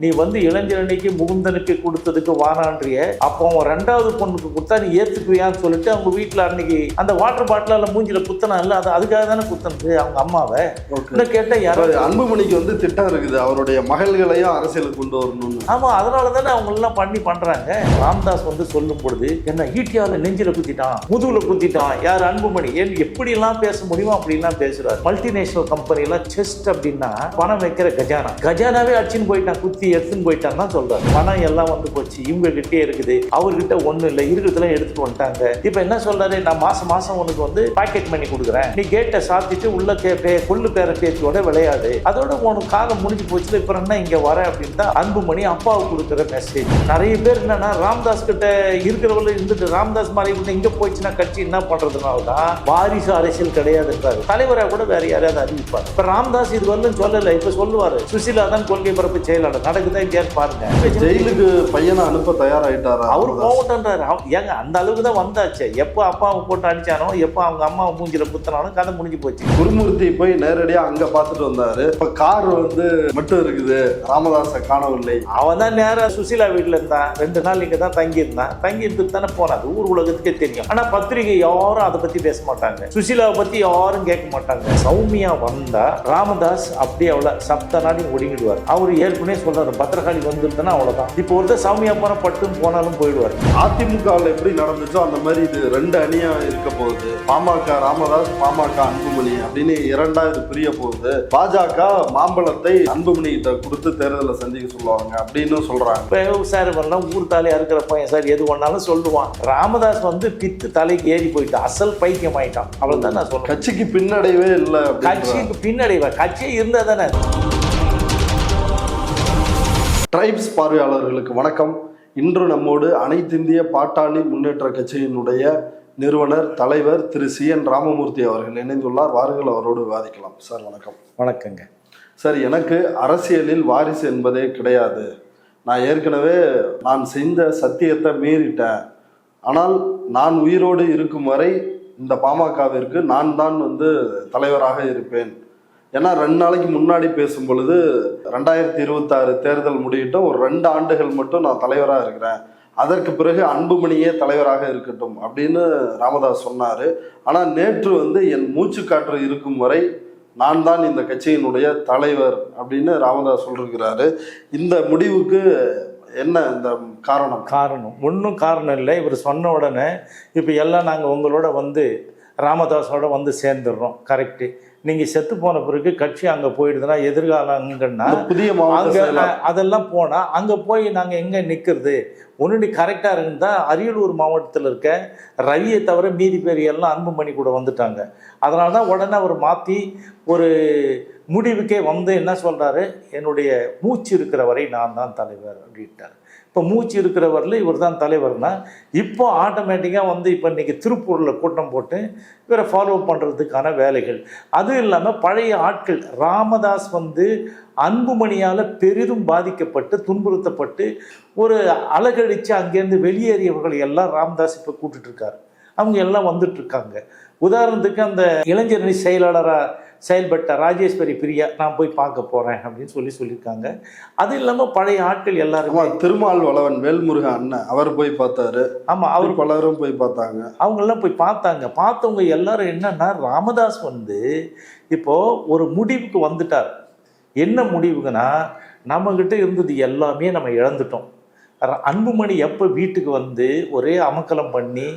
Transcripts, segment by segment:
நீ வந்து இளைஞரணிக்கு முகுந்தனுக்கு கொடுத்ததுக்கு வானான்றிய அப்போ அவன் ரெண்டாவது பொண்ணுக்கு கொடுத்தா நீ ஏத்துக்குவியான்னு சொல்லிட்டு அவங்க வீட்டுல அன்னைக்கு அந்த வாட்டர் பாட்டில மூஞ்சில குத்தனா இல்ல, அது அதுக்காக தானே குத்தனது அவங்க அம்மாவை. கேட்டா யாராவது அன்புமணிக்கு வந்து திட்டம் இருக்குது அவருடைய மகள்களையும் அரசியலுக்கு கொண்டு வரணும்னு. ஆமா, அதனால தானே அவங்க எல்லாம் பண்றாங்க. ராம்தாஸ் வந்து சொல்லும் பொழுது என்ன ஈட்டியால நெஞ்சில குத்திட்டான், முதுகுல குத்திட்டான், யார் அன்புமணி எப்படி எல்லாம் பேச முடியுமோ அப்படி எல்லாம் பேசுறாரு. மல்டிநேஷனல் கம்பெனி எல்லாம் செஸ்ட் அப்படின்னா பணம் வைக்கிற கஜானாவே அடிச்சுன்னு போயிட்டான், குத்தி எடுத்துன்னு போயிட்டான்னு தான் சொல்றாரு. பணம் எல்லாம் வந்து போச்சு, இவங்க கிட்டே இருக்குது, அவர்கிட்ட ஒண்ணும் இல்லை, இருக்கிறதுலாம் எடுத்துட்டு வந்துட்டாங்க. இப்ப என்ன சொல்றாரு, நான் மாசம் மாசம் உனக்கு வந்து பாக்கெட் மணி கொடுக்குறேன், நீ கேட்டை சாத்திட்டு உள்ள கொள்ளு பேர பேத்தியோட விளையாடு, அதோட உனக்கு காலம் முடிஞ்சு போச்சு, இப்ப என்ன இங்க வர அப்படின்னு தான் அன்புமணி அப்பாவுக்கு கொடுக்குற மெசேஜ். நிறைய பேர் என்னன்னா ராம்தாஸ் கிட்ட இருக்கிறவங்க இருந்துட்டு ராம்தாஸ் மாதிரி கூட இங்க போயிடுச்சுன்னா கட்சி என்ன பண்றதுனால தான் வாரிசு அரசியல் கிடையாது இருக்காரு. தலைவராக கூட வேற யாரையாவது அறிவிப்பார். இப்ப ராம்தாஸ் இது வரலும் சொல்லல, இப்ப சொல்லுவாரு சுசிலா தான் கொள்கை பரப்பு செயலாளர் நடக்குதா இல்லையான்னு பாருங்க. ஜெயிலுக்கு பையனை அனுப்ப தயாராயிட்டாரா? அவரு போகட்டாரு. ஏங்க அந்த அளவுக்கு தான் வந்தாச்சு. எப்போ அப்பாவை போட்டு அடிச்சானோ, எப்போ அவங்க அம்மாவை மூஞ்சில குத்தினாலும் கதை முடிஞ்சு போச்சு. குருமூர்த்தி போய் நேரடியா அங்க பாத்துட்டு வந்தாரு. இப்ப கார் வந்து மட்டும் இருக்குது, ராமதாஸை காணவில்லை. அவன் தான் நேரம் சுசிலா வீட்டுல இருந்தான், 2 நாள் இங்க தான் தங்கி இருந்தான். தங்கி இருந்துட்டு தானே போனாது, ஊர் உலகத்துக்கே தெரியும். ஆனா பத்திரிகை யாரும் அதை பத்தி பேச மாட்டாங்க, சுசிலாவை பத்தி யாரும் கேட்க மாட்டாங்க. சௌமியா வந்தா ராமதாஸ் அப்படியே அவளை சப்த நாடி ஒடுங்கிடுவார். அவரு ஏற்கனவே சொல்றாரு, பத்திரகாளி வந்துருந்தா அவ்வளவுதான். இப்போ ஒருத்தர் சௌமியா போன பட்டும் போனாலும் போயிடுவார். அதிமுகவில் எப்படி நடந்துச்சோ அந்த மாதிரி இது 2 அணியா இருக்க போகுது. பாமக ராமதாஸ், பாமக அன்புமணி அப்படின்னு 2ஆ இது பிரிய போகுது. பாஜக மாம்பழத்தை அன்புமணி கிட்ட கொடுத்து தேர்தலை சந்திக்க சொல்லுவாங்க அப்படின்னு சொல்றாங்க. சார் வரலாம் ஊர் தலையா இருக்கிற பையன் சார், எது ஒன்னாலும் சொல்லுவான். ராமதாஸ் வந்து பித்து தலைக்கு ஏறி போயிட்டு அசல் பைத்தியம் ஆயிட்டான். அவ்வளவுதான் நான் சொல்றேன். கட்சிக்கு பின்னடைவே இல்லை. கட்சிக்கு பின்னடைவா? கட்சியே இருந்தா தானே. ட்ரைப்ஸ் பார்வையாளர்களுக்கு வணக்கம். இன்று நம்மோடு அனைத்திந்திய பாட்டாளி முன்னேற்ற கட்சியினுடைய நிறுவனர் தலைவர் திரு CN ராமமூர்த்தி அவர்கள் இணைந்துள்ளார். வாருங்கள், அவரோடு விவாதிக்கலாம். சார் வணக்கம். வணக்கங்க சார். எனக்கு அரசியலில் வாரிசு என்பதே கிடையாது. நான் ஏற்கனவே நான் செஞ்ச சத்தியத்தை மீறிட்டேன். ஆனால் நான் உயிரோடு இருக்கும் வரை இந்த பாமகவிற்கு நான் தான் வந்து தலைவராக இருப்பேன். ஏன்னா 2 நாளைக்கு முன்னாடி பேசும் பொழுது 2026 தேர்தல் முடியட்டும், ஒரு 2 ஆண்டுகள் மட்டும் நான் தலைவராக இருக்கிறேன், அதற்கு பிறகு அன்புமணியே தலைவராக இருக்கட்டும் அப்படின்னு ராமதாஸ் சொன்னார். ஆனால் நேற்று வந்து என் மூச்சு காற்று இருக்கும் வரை நான் தான் இந்த கட்சியினுடைய தலைவர் அப்படின்னு ராமதாஸ் சொல்லியிருக்கிறாரு. இந்த முடிவுக்கு என்ன இந்த காரணம் ஒன்றும் காரணம் இல்லை. இவர் சொன்ன உடனே இப்போ எல்லாம் நாங்கள் உங்களோட வந்து ராமதாஸோட வந்து சேர்ந்துடுறோம். கரெக்டு. நீங்கள் செத்து போன பிறகு கட்சி அங்கே போயிடுதுன்னா எதிர்காலங்கன்னா புதிய அங்கே அதெல்லாம் போனால் அங்கே போய் நாங்கள் எங்கே நிற்கிறது? ஒன்று நீ கரெக்டாக இருக்குன்னு அரியலூர் மாவட்டத்தில் இருக்க ரவியை தவிர மீதி பேர் எல்லாம் அன்புமணி கூட வந்துட்டாங்க. அதனால தான் உடனே அவர் மாற்றி ஒரு முடிவுக்கே வந்து என்ன சொல்கிறாரு, என்னுடைய மூச்சு இருக்கிற வரை நான் தான் தலைவர் அப்படின்ட்டார். இப்போ மூச்சு இருக்கிறவரில் இவர் தான் தலைவர்னா இப்போ ஆட்டோமேட்டிக்காக வந்து இப்போ இன்றைக்கி திருப்பூரில் கூட்டம் போட்டு இவரை ஃபாலோ பண்ணுறதுக்கான வேலைகள். அதுவும் இல்லாமல் பழைய ஆட்கள் ராமதாஸ் வந்து அன்புமணியால் பெரிதும் பாதிக்கப்பட்டு துன்புறுத்தப்பட்டு ஒரு அலகழித்து அங்கேருந்து வெளியேறியவர்கள் எல்லாம் ராமதாஸ் இப்போ கூப்பிட்டுருக்காரு. அவங்க எல்லாம் வந்துட்டுருக்காங்க. உதாரணத்துக்கு அந்த இளைஞரணி செயலாளராக செயல்பட்ட ராஜேஸ்வரி பிரியா நான் போய் பார்க்க போகிறேன் அப்படின்னு சொல்லியிருக்காங்க. அது இல்லாமல் பழைய ஆட்கள் எல்லாருமே திருமால் வளவன் வேல்முருகன் அண்ணன் அவர் போய் பார்த்தாரு. ஆமாம், அவர் பலரும் போய் பார்த்தாங்க. அவங்கெல்லாம் போய் பார்த்தாங்க. பார்த்தவங்க எல்லாரும் என்னன்னா ராமதாஸ் வந்து இப்போது ஒரு முடிவுக்கு வந்துட்டார். என்ன முடிவுக்குன்னா, நம்மக்கிட்ட இருந்தது எல்லாமே நம்ம இழந்துட்டோம். அன்புமணி எப்போ வீட்டுக்கு வந்து ஒரே அமக்கலம் பண்ணி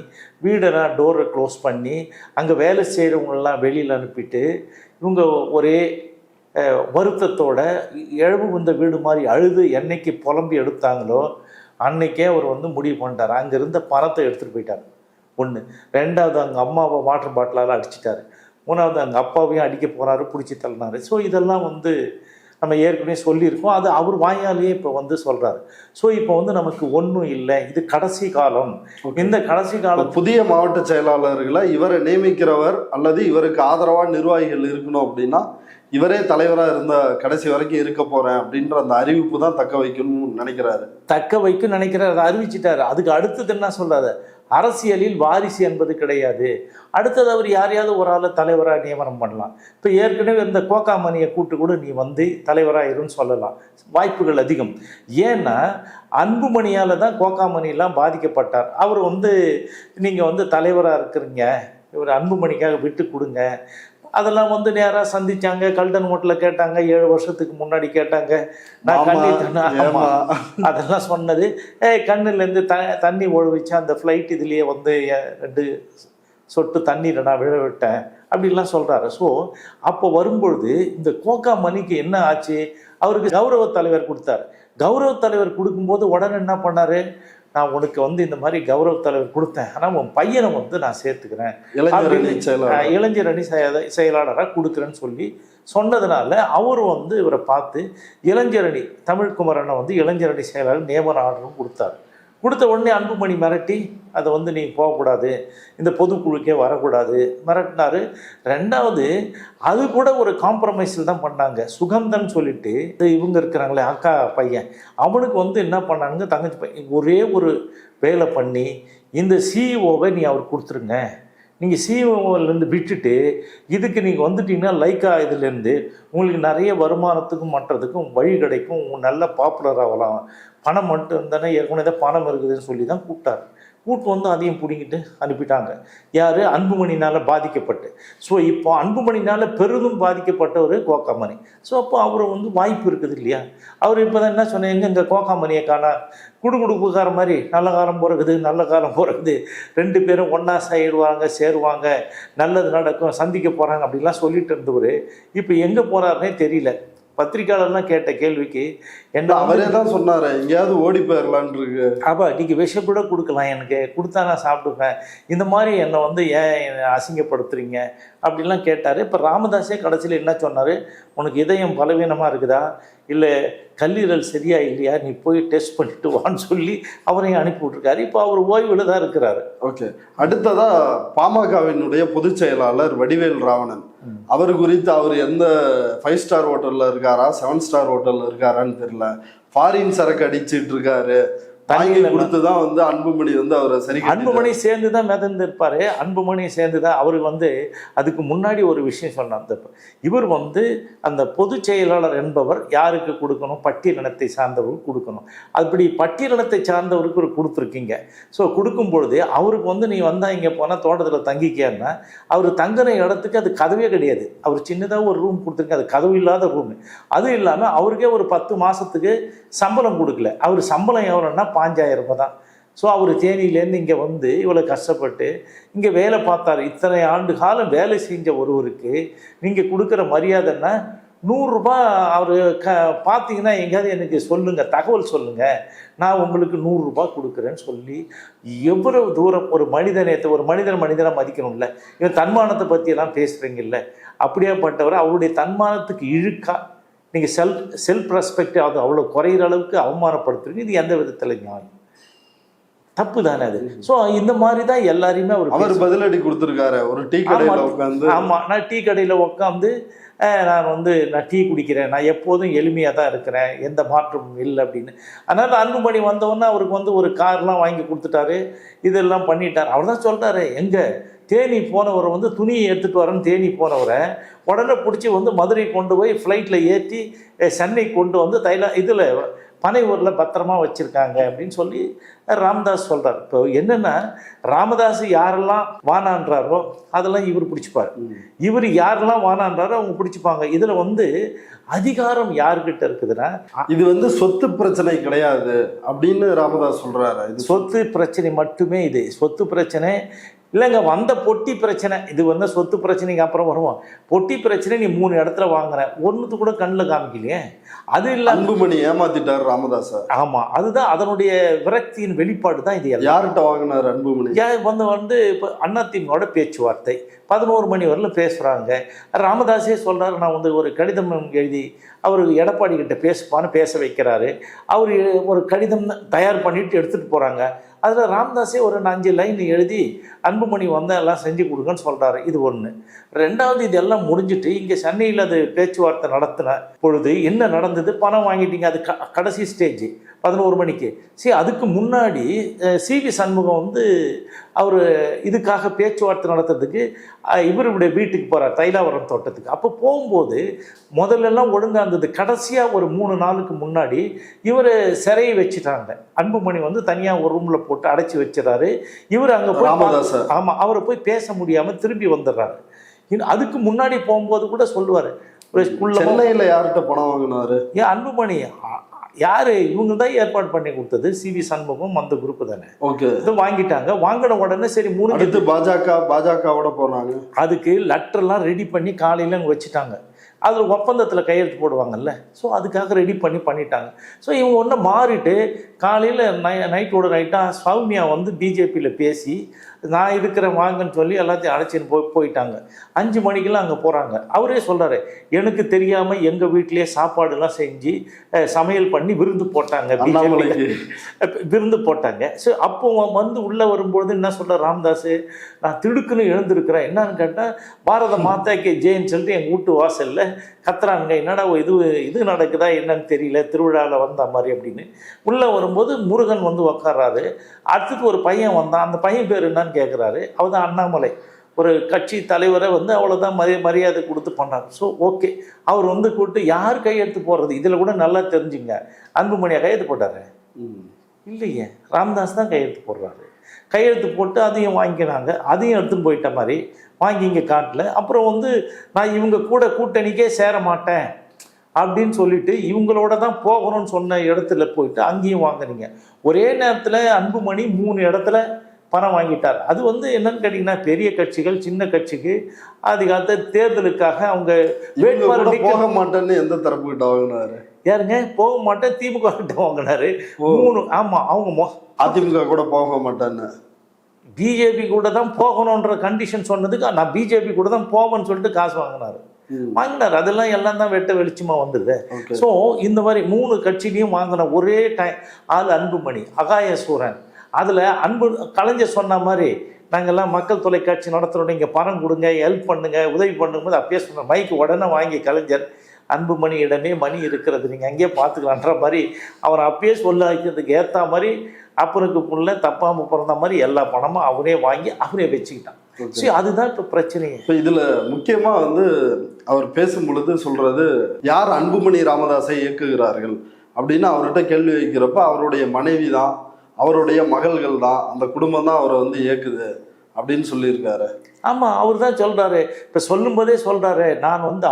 வீடெல்லாம் டோரை க்ளோஸ் பண்ணி அங்கே வேலை செய்கிறவங்களெல்லாம் வெளியில் அனுப்பிட்டு இவங்க ஒரே வருத்தத்தோட இழவு வந்த வீடு மாதிரி அழுது என்னைக்கு புலம்பி எடுத்தாங்களோ அன்னைக்கே அவர் வந்து முடிவு பண்ணிட்டார். அங்கே இருந்த பணத்தை எடுத்துகிட்டு போயிட்டார். 1. 2வது அங்கே அம்மாவை வாட்டர் பாட்டிலால் அடிச்சிட்டாரு. 3வது அங்கே அப்பாவையும் அடிக்க போகிறாரு, பிடிச்சி தள்ளினாரு. ஸோ இதெல்லாம் வந்து நம்ம ஏற்கனவே சொல்லியிருக்கோம். அது அவர் வாயாலேயே இப்போ வந்து சொல்கிறாரு. ஸோ இப்போ வந்து நமக்கு ஒன்றும் இல்லை, இது கடைசி காலம். இந்த கடைசி காலம் புதிய மாவட்ட செயலாளர்களை இவரை நியமிக்கிறவர் அல்லது இவருக்கு ஆதரவாக நிர்வாகிகள் இருக்கணும் அப்படின்னா இவரே தலைவராக இருந்த கடைசி வரைக்கும் இருக்க போகிறேன் அப்படின்ற அந்த அறிவிப்பு தான் தக்க வைக்கணும்னு நினைக்கிறாரு. அதை அறிவிச்சிட்டாரு. அதுக்கு அடுத்தது என்ன சொல்கிறாரு, அரசியலில் வாரிசு என்பது கிடையாது. அடுத்தது அவர் யாரையாவது ஒரு ஆளை தலைவராக நியமனம் பண்ணலாம். இப்போ ஏற்கனவே இந்த கோகாமணியை கூட்டு கூட நீ வந்து தலைவராக இருன்னு சொல்லலாம், வாய்ப்புகள் அதிகம். ஏன்னா அன்புமணியால் தான் கோகாமணியெல்லாம் பாதிக்கப்பட்டார். அவர் வந்து நீங்கள் வந்து தலைவராக இருக்கிறீங்க, இவர் அன்புமணிக்காக விட்டு கொடுங்க, அதெல்லாம் வந்து நேராக சந்திச்சாங்க. கல்டன் ஹோட்டலில் கேட்டாங்க, 7 வருஷத்துக்கு முன்னாடி கேட்டாங்க. நான் அதெல்லாம் சொன்னது கண்ணுலேருந்து தண்ணி ஒழுவிச்சு அந்த ஃப்ளைட் இதுலேயே வந்து 2 சொட்டு தண்ணீரை நான் விழ விட்டேன் அப்படின்லாம் சொல்கிறாரு. ஸோ அப்போ வரும்பொழுது இந்த கோகாமணிக்கு என்ன ஆச்சு, அவருக்கு கௌரவ தலைவர் கொடுத்தாரு. கௌரவ தலைவர் கொடுக்கும்போது உடனே என்ன பண்ணார், நான் உனக்கு வந்து இந்த மாதிரி கௌரவ தலைவர் கொடுத்தேன், ஆனால் உன் பையனை வந்து நான் சேர்த்துக்கிறேன், இளைஞரணி செயலாளராக கொடுக்குறேன்னு சொல்லி சொன்னதுனால அவர் வந்து இவரை பார்த்து இளைஞரணி தமிழ்குமரனை வந்து இளைஞரணி செயலாளர் நியமன ஆர்டரும் கொடுத்தாரு. கொடுத்த உடனே அன்புமணி மிரட்டி அதை வந்து நீ போகக்கூடாது, இந்த பொதுக்குழுக்கே வரக்கூடாது மிரட்டினார். ரெண்டாவது அது கூட ஒரு காம்ப்ரமைஸில் தான் பண்ணாங்க. சுகந்தன் சொல்லிட்டு இவங்க இருக்கிறாங்களே அக்கா பையன், அவனுக்கு வந்து என்ன பண்ணானுங்க, தங்கச்சி பையன் ஒரே ஒரு வேலை பண்ணி இந்த சிஇஓவை நீ அவர் கொடுத்துருங்க, நீங்கள் சிஇஓலேருந்து விட்டுட்டு இதுக்கு நீங்கள் வந்துட்டீங்கன்னா லைக்கா இதுலேருந்து உங்களுக்கு நிறைய வருமானத்துக்கும் மற்றதுக்கும் வழி கிடைக்கும், நல்ல பாப்புலர் ஆகலாம், பணம் மட்டும் இருந்தானே ஏற்கனவே தான் பணம் இருக்குதுன்னு சொல்லி தான் கூப்பிட்டார். கூட்டு வந்து அதையும் பிடிங்கிட்டு அனுப்பிட்டாங்க. யார், அன்புமணினால் பாதிக்கப்பட்டு. ஸோ இப்போ அன்புமணினால் பெரிதும் பாதிக்கப்பட்டவர் கோகாமணி. ஸோ அப்போ அவர் வந்து வாய்ப்பு இருக்குது இல்லையா. அவர் இப்போ தான் என்ன சொன்னீங்க, இந்த கோகாமணியை காணா குடுகுடுப்புக்கார மாதிரி நல்ல காலம் பிறகுது நல்ல காலம் பிறகுது, 2 பேரும் ஒன்றா சேருவாங்க, நல்லது நடக்கும், சந்திக்க போகிறாங்க அப்படிலாம் சொல்லிட்டு இருந்தவர் இப்போ எங்கே போகிறாருன்னே தெரியல. பத்திரிக்கையாளர்லாம் கேட்ட கேள்விக்கு என்ன அவரே தான் சொன்னார், எங்கேயாவது ஓடி போயிடலான் இருக்கு. அப்போ நீங்கள் விஷம் கூட கொடுக்கலாம், எனக்கு கொடுத்தா நான் சாப்பிடுவேன், இந்த மாதிரி என்னை வந்து ஏன் அசிங்கப்படுத்துறீங்க அப்படின்லாம் கேட்டார். இப்போ ராமதாஸே கடைசியில் என்ன சொன்னார், உனக்கு இதயம் பலவீனமாக இருக்குதா இல்லை கல்லீரல் சரியா இல்லையா, நீ போய் டெஸ்ட் பண்ணிட்டு வான்னு சொல்லி அவரையும் அனுப்பி விட்டுருக்காரு. இப்போ அவர் ஓய்வில் தான் இருக்கிறாரு. ஓகே, அடுத்ததா பாமகவினுடைய பொதுச் செயலாளர் வடிவேல் ராவணன், அவர் குறித்து அவர் எந்த 5 ஸ்டார் ஹோட்டலில் இருக்காரா 7 ஸ்டார் ஹோட்டலில் இருக்காரான்னு தெரியல, ஃபாரின் சரக்கு அடிச்சிட்டு இருக்காரு, தாங்கி கொடுத்து தான் வந்து அன்புமணி வந்து அவரை சரி, அன்புமணி சேர்ந்து தான் மிதந்து இருப்பார். அன்புமணி சேர்ந்து தான் அவருக்கு வந்து அதுக்கு முன்னாடி ஒரு விஷயம் சொன்னார். இவர் வந்து அந்த பொதுச் செயலாளர் என்பவர் யாருக்கு கொடுக்கணும், பட்டியலினத்தை சார்ந்தவருக்கு கொடுக்கணும். அப்படி பட்டியலினத்தை சார்ந்தவருக்கு ஒரு கொடுத்துருக்கீங்க. ஸோ கொடுக்கும் பொழுது அவருக்கு வந்து நீ வந்தால் இங்கே போனால் தோட்டத்தில் தங்கிக்கன்னா அவர் தங்குற இடத்துக்கு அது கதவே கிடையாது. அவர் சின்னதாக ஒரு ரூம் கொடுத்துருங்க, அது கதவு இல்லாத ரூமு. அதுவும் இல்லாமல் அவருக்கே ஒரு 10 மாதத்துக்கு சம்பளம் கொடுக்கல. அவர் சம்பளம் எவ்வளோன்னா 5000 ரூபாய் தான். ஸோ அவர் தேனியிலேருந்து இங்கே வந்து இவ்வளோ கஷ்டப்பட்டு இங்கே வேலை பார்த்தார். இத்தனை ஆண்டு காலம் வேலை செஞ்ச ஒருவருக்கு நீங்கள் கொடுக்குற மரியாதைன்னா 100 ரூபாய் அவர் பார்த்தீங்கன்னா எங்கேயாவது எனக்கு சொல்லுங்கள், தகவல் சொல்லுங்கள், நான் உங்களுக்கு 100 ரூபாய் கொடுக்குறேன்னு சொல்லி எவ்வளவு தூரம் ஒரு மனிதனேற்ற ஒரு மனிதனை மதிக்கணும்ல. இவன் தன்மானத்தை பற்றியெல்லாம் பேசுகிறீங்கல்ல, அப்படியேப்பட்டவர் அவருடைய தன்மானத்துக்கு இழுக்கா நீங்கள் செல்ஃப் ரெஸ்பெக்ட் அது அவ்வளோ குறையிற அளவுக்கு அவமானப்படுத்துறீங்க. இது எந்த விதத்தில் நியாயம்? தப்பு தானே அது. ஸோ இந்த மாதிரி தான் எல்லாரையுமே அவர் பதிலடி கொடுத்துருக்காரு. ஒரு டீ கடையில் உட்காந்து, ஆமாம், நான் டீ கடையில் உட்காந்து நான் டீ குடிக்கிறேன், நான் எப்போதும் எளிமையாக தான் இருக்கிறேன், எந்த மாற்றமும் இல்லை அப்படின்னு. அதனால் அன்புமணி வந்தவொன்னே அவருக்கு வந்து ஒரு கார்லாம் வாங்கி கொடுத்துட்டாரு, இதெல்லாம் பண்ணிட்டார். அவர் தான் சொல்கிறாரு, எங்கே தேனி போனவரை வந்து துணியை எடுத்துகிட்டு வரேன்னு தேனி போனவரை உடனே பிடிச்சி வந்து மதுரை கொண்டு போய் ஃப்ளைட்டில் ஏற்றி சென்னை கொண்டு வந்து இதில் பனையூரில் பத்திரமா வச்சுருக்காங்க அப்படின்னு சொல்லி ராமதாஸ் சொல்கிறார். இப்போ என்னென்னா ராமதாஸ் யாரெல்லாம் வானான்றாரோ அதெல்லாம் இவர் பிடிச்சிப்பார், இவர் யாரெல்லாம் வானான்றாரோ அவங்க பிடிச்சிப்பாங்க. இதில் வந்து அதிகாரம் யாருக்கிட்ட இருக்குதுன்னா இது வந்து சொத்து பிரச்சனை கிடையாது அப்படின்னு ராமதாஸ் சொல்கிறாரு. இது சொத்து பிரச்சனை மட்டுமே. இது சொத்து பிரச்சனை இல்லைங்க, வந்த பொட்டி பிரச்சனை. இது வந்து சொத்து பிரச்சனைக்கு அப்புறம் வருவோம். பொட்டி பிரச்சனை நீ 3 இடத்துல வாங்குற, ஒன்றுத்து கூட கண்ணில் காமிக்கலையே. அது இல்லை, அன்புமணி ஏமாத்திட்டார் ராமதாஸ். ஆமாம், அதுதான் அதனுடைய விரக்தியின் வெளிப்பாடு தான் இது. யார்கிட்ட வாங்கினார் அன்புமணி? வந்து இப்போ அதிமுகவோட பேச்சுவார்த்தை 11 மணி வரலும் பேசுகிறாங்க. ராமதாஸே சொல்கிறாரு, நான் வந்து ஒரு கடிதம் எழுதி அவர் எடப்பாடி கிட்ட பேச வைக்கிறாரு. அவர் ஒரு கடிதம் தயார் பண்ணிட்டு எடுத்துகிட்டு போகிறாங்க. அதில் ராமதாஸே ஒரு 5 லைன் எழுதி அன்புமணி வந்தால் எல்லாம் செஞ்சு கொடுங்கன்னு சொல்கிறாரு. இது ஒன்று. ரெண்டாவது, இதெல்லாம் முடிஞ்சுட்டு இங்கே சென்னையில் அது பேச்சுவார்த்தை நடத்தின பொழுது என்ன நடந்தது, பணம் வாங்கிட்டீங்க, அது கடைசி ஸ்டேஜ். 11 மணிக்கு. சரி, அதுக்கு முன்னாடி சிவி சண்முகம் வந்து அவர் இதுக்காக பேச்சுவார்த்தை நடத்துறதுக்கு இவருடைய வீட்டுக்கு போகிறார், தைலாவரம் தோட்டத்துக்கு. அப்போ போகும்போது முதல்லலாம் ஒழுங்காக இருந்தது. கடைசியாக ஒரு 3 நாளுக்கு முன்னாடி இவர் சிறையை வச்சுட்டாங்க. அன்புமணி வந்து தனியாக ஒரு ரூமில் போட்டு அடைச்சி வச்சுறாரு. இவர் அங்கே போய் ஆமாம், அவரை போய் பேச முடியாமல் திரும்பி வந்துடுறாரு. அதுக்கு முன்னாடி போகும்போது கூட சொல்லுவார், சென்னையில் யார்கிட்ட பணம் வாங்கினாரு? ஏன் அன்புமணி யாரு? இவங்க தான் ஏற்பாடு பண்ணி கொடுத்தது, சிவி சண்முகம் அந்த குரூப் தானே. ஓகே, இது வாங்கிட்டாங்க. வாங்கின உடனே சரி அடுத்து பாஜகவோட போனாங்க. அதுக்கு லெட்டர்லாம் ரெடி பண்ணி காலையில் அங்கே வச்சுட்டாங்க. அதில் ஒப்பந்தத்தில் கையெழுத்து போடுவாங்கல்ல, ஸோ அதுக்காக ரெடி பண்ணிட்டாங்க. ஸோ இவங்க ஒன்று மாறிட்டு காலையில் நைட்டோட நைட்டாக சௌமியா வந்து பிஜேபியில் பேசி நான் இருக்கிற வாங்கன்னு சொல்லி எல்லாத்தையும் அழைச்சின்னு போயிட்டாங்க. 5 மணிக்கெல்லாம் அங்கே போகிறாங்க. அவரே சொல்கிறாரு, எனக்கு தெரியாமல் எங்கள் வீட்டிலேயே சாப்பாடுலாம் செஞ்சு சமையல் பண்ணி விருந்து போட்டாங்க, விருந்து போட்டாங்க. ஸோ அப்போ வந்து உள்ளே வரும்பொழுது என்ன சொல்கிற ராமதாஸ், நான் திடுக்குன்னு எழுந்திருக்கிறேன். என்னன்னு கேட்டால் பாரத மாதாக்கு ஜெயின்னு சொல்லிட்டு எங்கள் வீட்டு வாசலில் கத்துறாங்க. என்னடா இது நடக்குதா என்னன்னு தெரியல, திருவிழாவில் வந்த மாதிரி அப்படின்னு. உள்ளே வரும்போது முருகன் வந்து உக்காராரு. அடுத்தது ஒரு பையன் வந்தான். அந்த பையன் பேர் என்னன்னு கேட்குறாரு. அவர் தான் அண்ணாமலை, ஒரு கட்சி தலைவரை வந்து அவ்வளோதான் மரியாதை கொடுத்து பண்ணார். ஸோ ஓகே, அவர் வந்து கூப்பிட்டு யார் கையெழுத்து போடுறது, இதில் கூட நல்லா தெரிஞ்சுங்க. அன்புமணியை கையெழுத்து போட்டாரு இல்லையே, ராமதாஸ் தான் கையெழுத்து போடுறாரு. கையெழுத்து போட்டு அதையும் வாங்கினாங்க. அதையும் எடுத்துன்னு போயிட்ட மாதிரி வாங்கி இங்கே காட்டல. அப்புறம் வந்து நான் இவங்க கூட கூட்டணிக்கே சேர மாட்டேன் அப்படின்னு சொல்லிட்டு இவங்களோட தான் போகணும்னு சொன்ன இடத்துல போயிட்டு அங்கேயும் வாங்குறீங்க. ஒரே நேரத்தில் அன்புமணி 3 இடத்துல பணம் வாங்கிட்டார். அது வந்து என்னன்னு கேட்டிங்கன்னா, பெரிய கட்சிகள் சின்ன கட்சிக்கு அதிகாலத்தை தேர்தலுக்காக அவங்க வேட்பாளர் போக மாட்டேன்னு எந்த தரப்பு கிட்ட வாங்கினாரு? யாருங்க? போக மாட்டேன் திமுக கிட்ட வாங்கினாரு 3. ஆமாம், அவங்க அதிமுக கூட போக மாட்டேன்னு பிஜேபி கூட தான் போகணுன்ற கண்டிஷன் சொன்னதுக்கு நான் பிஜேபி கூட தான் போவேன்னு சொல்லிட்டு காசு வாங்கினார். அதெல்லாம் எல்லாம் தான் வெட்ட வெளிச்சமாக வந்துடுது. ஸோ இந்த மாதிரி 3 கட்சியிலையும் வாங்கின ஒரே ஆள் அன்புமணி, அகாயசூரன். அதில் கலைஞர் சொன்ன மாதிரி நாங்கள்லாம் மக்கள் தொலைக்காட்சி நடத்துகிறோம், நீங்கள் பணம் கொடுங்க, ஹெல்ப் பண்ணுங்க, உதவி பண்ணும்போது அப்பயே சொன்ன மைக்கு உடனே வாங்கி கலைஞர் அன்புமணியிடமே மணி இருக்கிறது, நீங்கள் அங்கேயே பார்த்துக்கலான்ற மாதிரி அவர் அப்பயே சொல்ல வைக்கிறதுக்கு ஏற்ற மாதிரி அப்பனுக்கு புள்ள தப்பாமல் பிறந்த மாதிரி எல்லா பணமும் அவனே வாங்கி அவனே வச்சுக்கிட்டான். சரி, அதுதான் இப்போ பிரச்சனையே. இப்போ இதில் முக்கியமாக வந்து அவர் பேசும் பொழுது சொல்கிறது, யார் அன்புமணி ராமதாஸை இயக்குகிறார்கள் அப்படின்னு அவர்கிட்ட கேள்வி வைக்கிறப்ப அவருடைய மனைவி தான், அவருடைய மகள்கள் தான், அந்த குடும்பம் தான் அவரை வந்து இயக்குது அப்படின்னு சொல்லியிருக்காரு. ஆமாம், அவர் தான் சொல்கிறாரு. இப்போ சொல்லும்போதே சொல்கிறாரு, நான் வந்து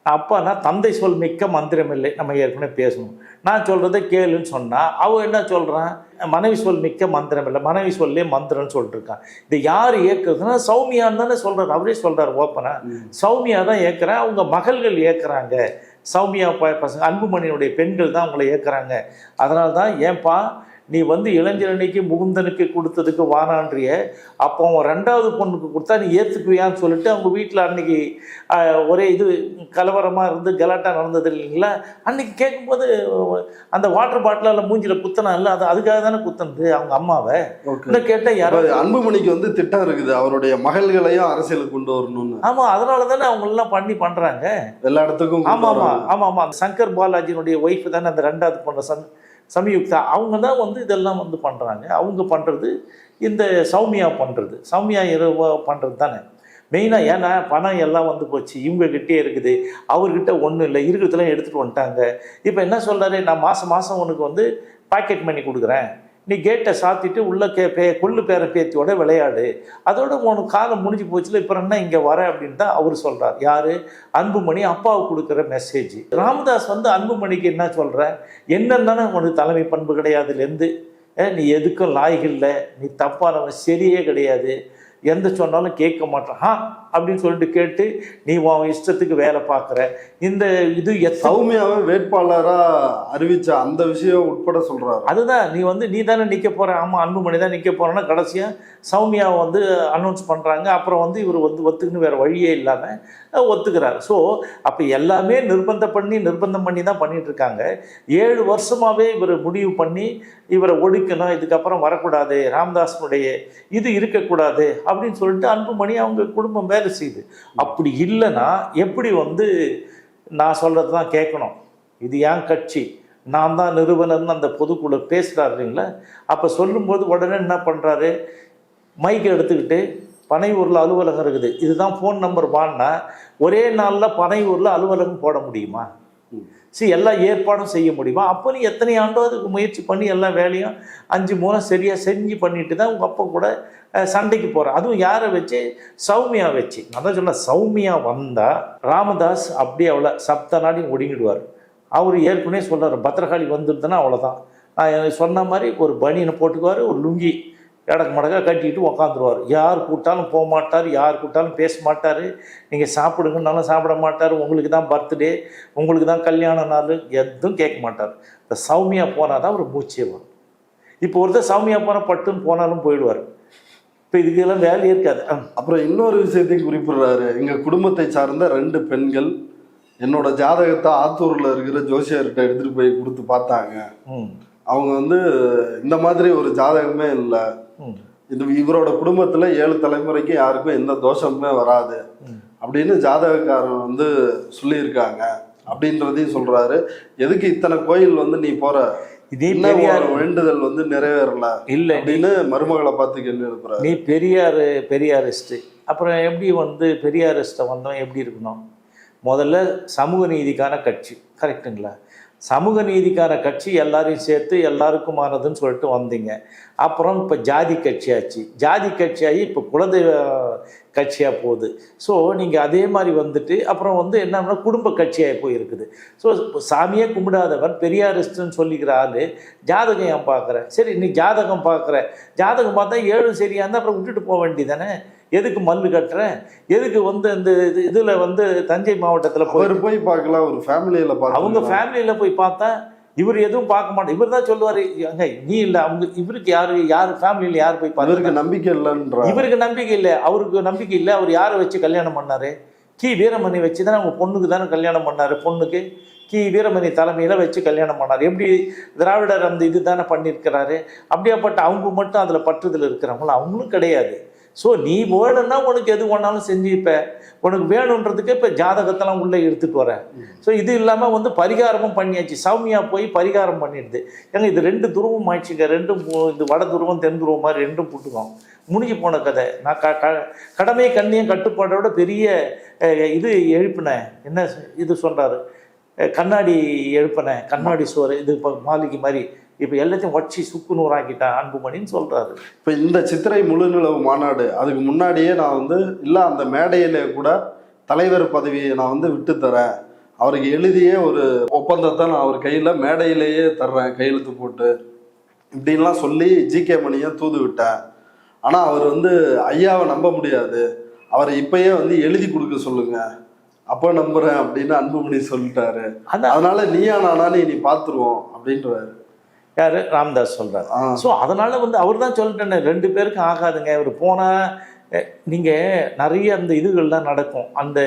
அப்பானா தந்தை சொல் மிக்க மந்திரம் இல்லை. நம்ம ஏற்கனவே பேசணும். நான் சொல்கிறத கேளுன்னு சொன்னால் அவன் என்ன சொல்கிறான், மனைவி சொல் மிக்க மந்திரம் இல்லை, மனைவி சொல்லே மந்திரம்னு சொல்லிட்டு இருக்கான். இது யார் இயக்குறதுன்னா சௌமியான்னு தானே சொல்கிறார். அவரே சொல்கிறார் ஓப்பனா, சௌமியா தான் ஏற்கிறேன், அவங்க மகள்கள் ஏற்கிறாங்க. சௌமியா பசங்க அன்புமணியினுடைய பெண்கள் தான் அவங்கள ஏற்கிறாங்க. அதனால தான் ஏன்பா நீ வந்து இளைஞரணிக்கு முகுந்தனுக்கு கொடுத்ததுக்கு வானான்றிய, அப்போ அவன் 2வது பொண்ணுக்கு கொடுத்தா நீ ஏற்றுக்குவியான்னு சொல்லிட்டு அவங்க வீட்டில் அன்னைக்கு ஒரே இது கலவரமாக இருந்து கலாட்டா நடந்தது இல்லைங்களா? அன்னைக்கு கேட்கும்போது அந்த வாட்டர் பாட்டிலில் மூஞ்சில் குத்தனா இல்லை, அதுக்காக தானே குத்தனது அவங்க அம்மாவை. இன்னும் கேட்டால் யாராவது அன்புமணிக்கு வந்து திட்டம் இருக்குது அவருடைய மகள்களையும் அரசியலுக்கு கொண்டு வரணும்னு. ஆமாம், அதனால தானே அவங்களெல்லாம் பண்ணுறாங்க எல்லா இடத்துக்கும். ஆமாம், சங்கர் பாலாஜியினுடைய ஒய்ஃப் தானே அந்த 2வது பொண்ணு சம்யுக்தா. அவங்க தான் வந்து இதெல்லாம் வந்து பண்ணுறாங்க. அவங்க பண்ணுறது இந்த சௌமியா பண்ணுறது, சௌமியா பண்ணுறது தானே மெயினாக. ஏன்னா பணம் எல்லாம் வந்து போச்சு, இவங்ககிட்டே இருக்குது, அவர்கிட்ட ஒன்றும் இல்லை, இருக்கிறதுலாம் எடுத்துகிட்டு வந்துட்டாங்க. இப்போ என்ன சொல்கிறாரு, நான் மாதம் உனக்கு வந்து பாக்கெட் மணி கொடுக்குறேன், நீ கேட்டை சாத்திட்டு உள்ள கொள்ளு பேர பேத்தியோட விளையாடு, அதோட உனக்கு காலம் முடிஞ்சு போச்சுல, இப்போ என்ன இங்கே வர அப்படின்னு தான் அவர் சொல்கிறார். யார்? அன்புமணி அப்பாவுக்கு கொடுக்குற மெசேஜ். ராமதாஸ் வந்து அன்புமணிக்கு என்ன சொல்கிற, என்னென்னா உனக்கு தலைமை பண்பு கிடையாதுலேருந்து, நீ எதுக்கும் லாய்கில்லை, நீ தப்பானவன், சரியே கிடையாது, எந்த சொன்னாலும் கேட்க மாட்டான் அப்படின்னு சொல்லிட்டு கேட்டு நீ உன் இஷ்டத்துக்கு வேலை பார்க்குற. இந்த இது சௌமியாவை வேட்பாளராக அறிவிச்ச அந்த விஷயம் உட்பட சொல்கிறாரு. அதுதான் நீ தானே நிற்க போகிற. ஆமாம், அன்புமணி தான் நிற்க போகிறேன்னா கடைசியாக சௌமியாவை வந்து அனௌன்ஸ் பண்ணுறாங்க. அப்புறம் வந்து இவர் வந்து ஒத்துக்குன்னு வேறு வழியே இல்லாமல் ஒத்துக்கிறார். ஸோ அப்போ எல்லாமே நிர்பந்தம் பண்ணி தான் பண்ணிகிட்ருக்காங்க. 7 வருஷமாகவே இவர் முடிவு பண்ணி இவரை ஒழிக்கணும், இதுக்கப்புறம் வரக்கூடாது, ராமதாஸனுடைய இது இருக்கக்கூடாது அப்படின்னு சொல்லிட்டு அன்புமணி அவங்க குடும்பம் வேலை செய்யுது. அப்படி இல்லைன்னா எப்படி வந்து நான் சொல்கிறது தான் கேட்கணும், இது ஏன் கட்சி, நான் தான் நிறுவனர்னு அந்த பொதுக்குழு பேசுகிறாரு இல்லைங்களா, அப்போ சொல்லும்போது உடனே என்ன பண்ணுறாரு, மைக்கை எடுத்துக்கிட்டு பனையூரில் அலுவலகம் இருக்குது, இதுதான் ஃபோன் நம்பர் வான்னா ஒரே நாளில் பனையூரில் அலுவலகம் போட முடியுமா? சரி, எல்லா ஏற்பாடும் செய்ய முடியுமா? அப்போ நீ எத்தனை ஆண்டோ அதுக்கு முயற்சி பண்ணி எல்லா வேலையும் 5 மூலம் சரியாக செஞ்சு பண்ணிட்டு தான் உங்கள் அப்பா கூட சண்டைக்கு போகிறேன். அதுவும் யாரை வச்சு? சௌமியா வச்சு. நான் தான் சொல்ல, சௌமியா வந்தால் ராமதாஸ் அப்படியே அவ்வளோ சப்த நாடி ஒடுங்கிடுவார். அவர் ஏற்கனவே சொல்கிறார், பத்திரகாளி வந்துடுதுன்னா அவ்வளோதான். நான் சொன்ன மாதிரி ஒரு பனியனை போட்டுக்குவார், ஒரு லுங்கி எடக்கு மடக்காக கட்டிக்கிட்டு உக்காந்துருவார். யார் கூப்பிட்டாலும் போக மாட்டார், யார் கூப்பிட்டாலும் பேச மாட்டார். நீங்கள் சாப்பிடுங்கன்னாலும் சாப்பிட மாட்டார். உங்களுக்கு தான் பர்த்டே, உங்களுக்கு தான் கல்யாண நாள், எதுவும் கேட்க மாட்டார். இந்த சௌமியா போனால் தான் ஒரு மூச்சே வரும். இப்போ ஒருத்தர் சௌமியா போனால் பட்டுன்னு போனாலும் போயிடுவார். இப்போ இதுக்கெல்லாம் வேலையே இருக்காது. அப்புறம் இன்னொரு விஷயத்தையும் குறிப்பிடுறாரு, எங்கள் குடும்பத்தை சார்ந்த 2 பெண்கள் என்னோட ஜாதகத்தை ஆத்தூரில் இருக்கிற ஜோசியர்கிட்ட எடுத்துகிட்டு போய் கொடுத்து பார்த்தாங்க. அவங்க வந்து இந்த மாதிரி ஒரு ஜாதகமே இல்லை, இவரோட குடும்பத்துல 7 தலைமுறைக்கு யாருக்கும் எந்த தோஷமுமே வராது அப்படின்னு ஜாதகக்காரன் வந்து சொல்லியிருக்காங்க அப்படின்றதையும் சொல்றாரு. எதுக்கு இத்தனை கோயில் வந்து நீ போற, வேண்டுதல் வந்து நிறைவேறல இல்ல அப்படின்னு மருமகளை பார்த்து கேள்வி எழுப்புறாரு. நீ பெரியாரிஸ்ட், அப்புறம் எப்படி வந்து பெரியாரிஸ்ட்டை வந்தோம் எப்படி இருக்கணும்? முதல்ல சமூக நீதிக்கான கட்சி, கரெக்டுங்களா? சமூக நீதிக்கான கட்சி எல்லாரையும் சேர்த்து எல்லாருக்குமானதுன்னு சொல்லிட்டு வந்தீங்க. அப்புறம் இப்போ ஜாதி கட்சியாச்சு, ஜாதி கட்சியாகி இப்போ குலதெய்வ கட்சியாக போகுது. ஸோ நீங்கள் அதே மாதிரி வந்துட்டு அப்புறம் வந்து என்னன்னா குடும்ப கட்சியாக போயிருக்குது. ஸோ சாமியே கும்பிடாதவன் பெரியாரிஸ்ட்டுன்னு சொல்லிக்கிற ஆள் ஜாதகம் ஏன் பார்க்குற? சரி, நீ ஜாதகம் பார்க்குற, ஜாதகம் பார்த்தா 7 சரியாக இருந்தால் அப்புறம் விட்டுட்டு போக வேண்டியதானே? எதுக்கு மல்லு கட்டுறேன்? எதுக்கு வந்து இந்த இதில் வந்து தஞ்சை மாவட்டத்தில் போய் பார்க்கலாம், ஒரு ஃபேமிலியில் பார்த்து அவங்க ஃபேமிலியில் போய் பார்த்தா இவர் எதுவும் பார்க்க மாட்டேன். இவர் தான் சொல்லுவார், நீ இல்லை அவங்க, இவருக்கு யார் ஃபேமிலியில் யார் போய் பார்த்து? இவருக்கு நம்பிக்கை இல்லைன்ற, இவருக்கு நம்பிக்கை இல்லை, அவருக்கு நம்பிக்கை இல்லை. அவர் யாரை வச்சு கல்யாணம் பண்ணார்? கி வீரமணி வச்சு தானே அவங்க பொண்ணுக்கு தானே கல்யாணம் பண்ணார். பொண்ணுக்கு கி வீரமணி தலைமையில் வச்சு கல்யாணம் பண்ணார். எப்படி திராவிடர் அந்த இது தானே பண்ணியிருக்கிறாரு. அப்படியாப்பட்ட அவங்க மட்டும் அதில் பற்றுதல் இருக்கிறவங்களும் அவங்களும் கிடையாது. ஸோ நீ வேணும்னா உனக்கு எது வேணாலும் செஞ்சுப்ப, உனக்கு வேணுன்றதுக்கு இப்போ ஜாதகத்தெல்லாம் உள்ளே எடுத்துகிட்டு வர. ஸோ இது இல்லாமல் வந்து பரிகாரமும் பண்ணியாச்சு. சௌமியா போய் பரிகாரம் பண்ணிடுது. ஏங்க இது 2 துருவம் ஆயிடுச்சுங்க, 2 இது வட துருவம் தென் துருவம் மாதிரி 2 புட்டுக்கும் முடிஞ்சு போன கதை. நான் கடமை கண்ணியம் கட்டுப்பாடோட பெரிய இது எழுப்பினேன். என்ன இது சொல்கிறாரு, கண்ணாடி எழுப்பினேன், கண்ணாடி சோறு, இது இப்போ மாளிகை மாதிரி இப்போ எல்லாத்தையும் வச்சு சுக்குநூறாக்கிட்டான் அன்புமணின்னு சொல்கிறாரு. இப்போ இந்த சித்திரை முழுநிலவு மாநாடு அதுக்கு முன்னாடியே நான் வந்து இல்லை அந்த மேடையில கூட தலைவர் பதவியை நான் வந்து விட்டு தரேன், அவருக்கு எழுதியே ஒரு ஒப்பந்தத்தை நான் அவர் கையில் மேடையிலேயே தர்றேன் கையெழுத்து போட்டு இப்படின்லாம் சொல்லி ஜிகே மணியை தூது விட்டேன். ஆனால் அவர் வந்து ஐயாவை நம்ப முடியாது, அவரை இப்பயே வந்து எழுதி கொடுக்க சொல்லுங்க, அப்போ நம்புறேன் அப்படின்னு அன்புமணி சொல்லிட்டாரு. அதனால நீயா நானே நீ பார்த்துருவோம் அப்படின்றாரு. யார்? ராமதாஸ் சொல்கிறார். ஸோ அதனால் வந்து அவர் தான் சொல்லிட்டேன்னு 2 பேருக்கும் ஆகாதுங்க. அவர் போனால் நீங்கள் நிறைய அந்த இதுகள்லாம் நடக்கும். அந்த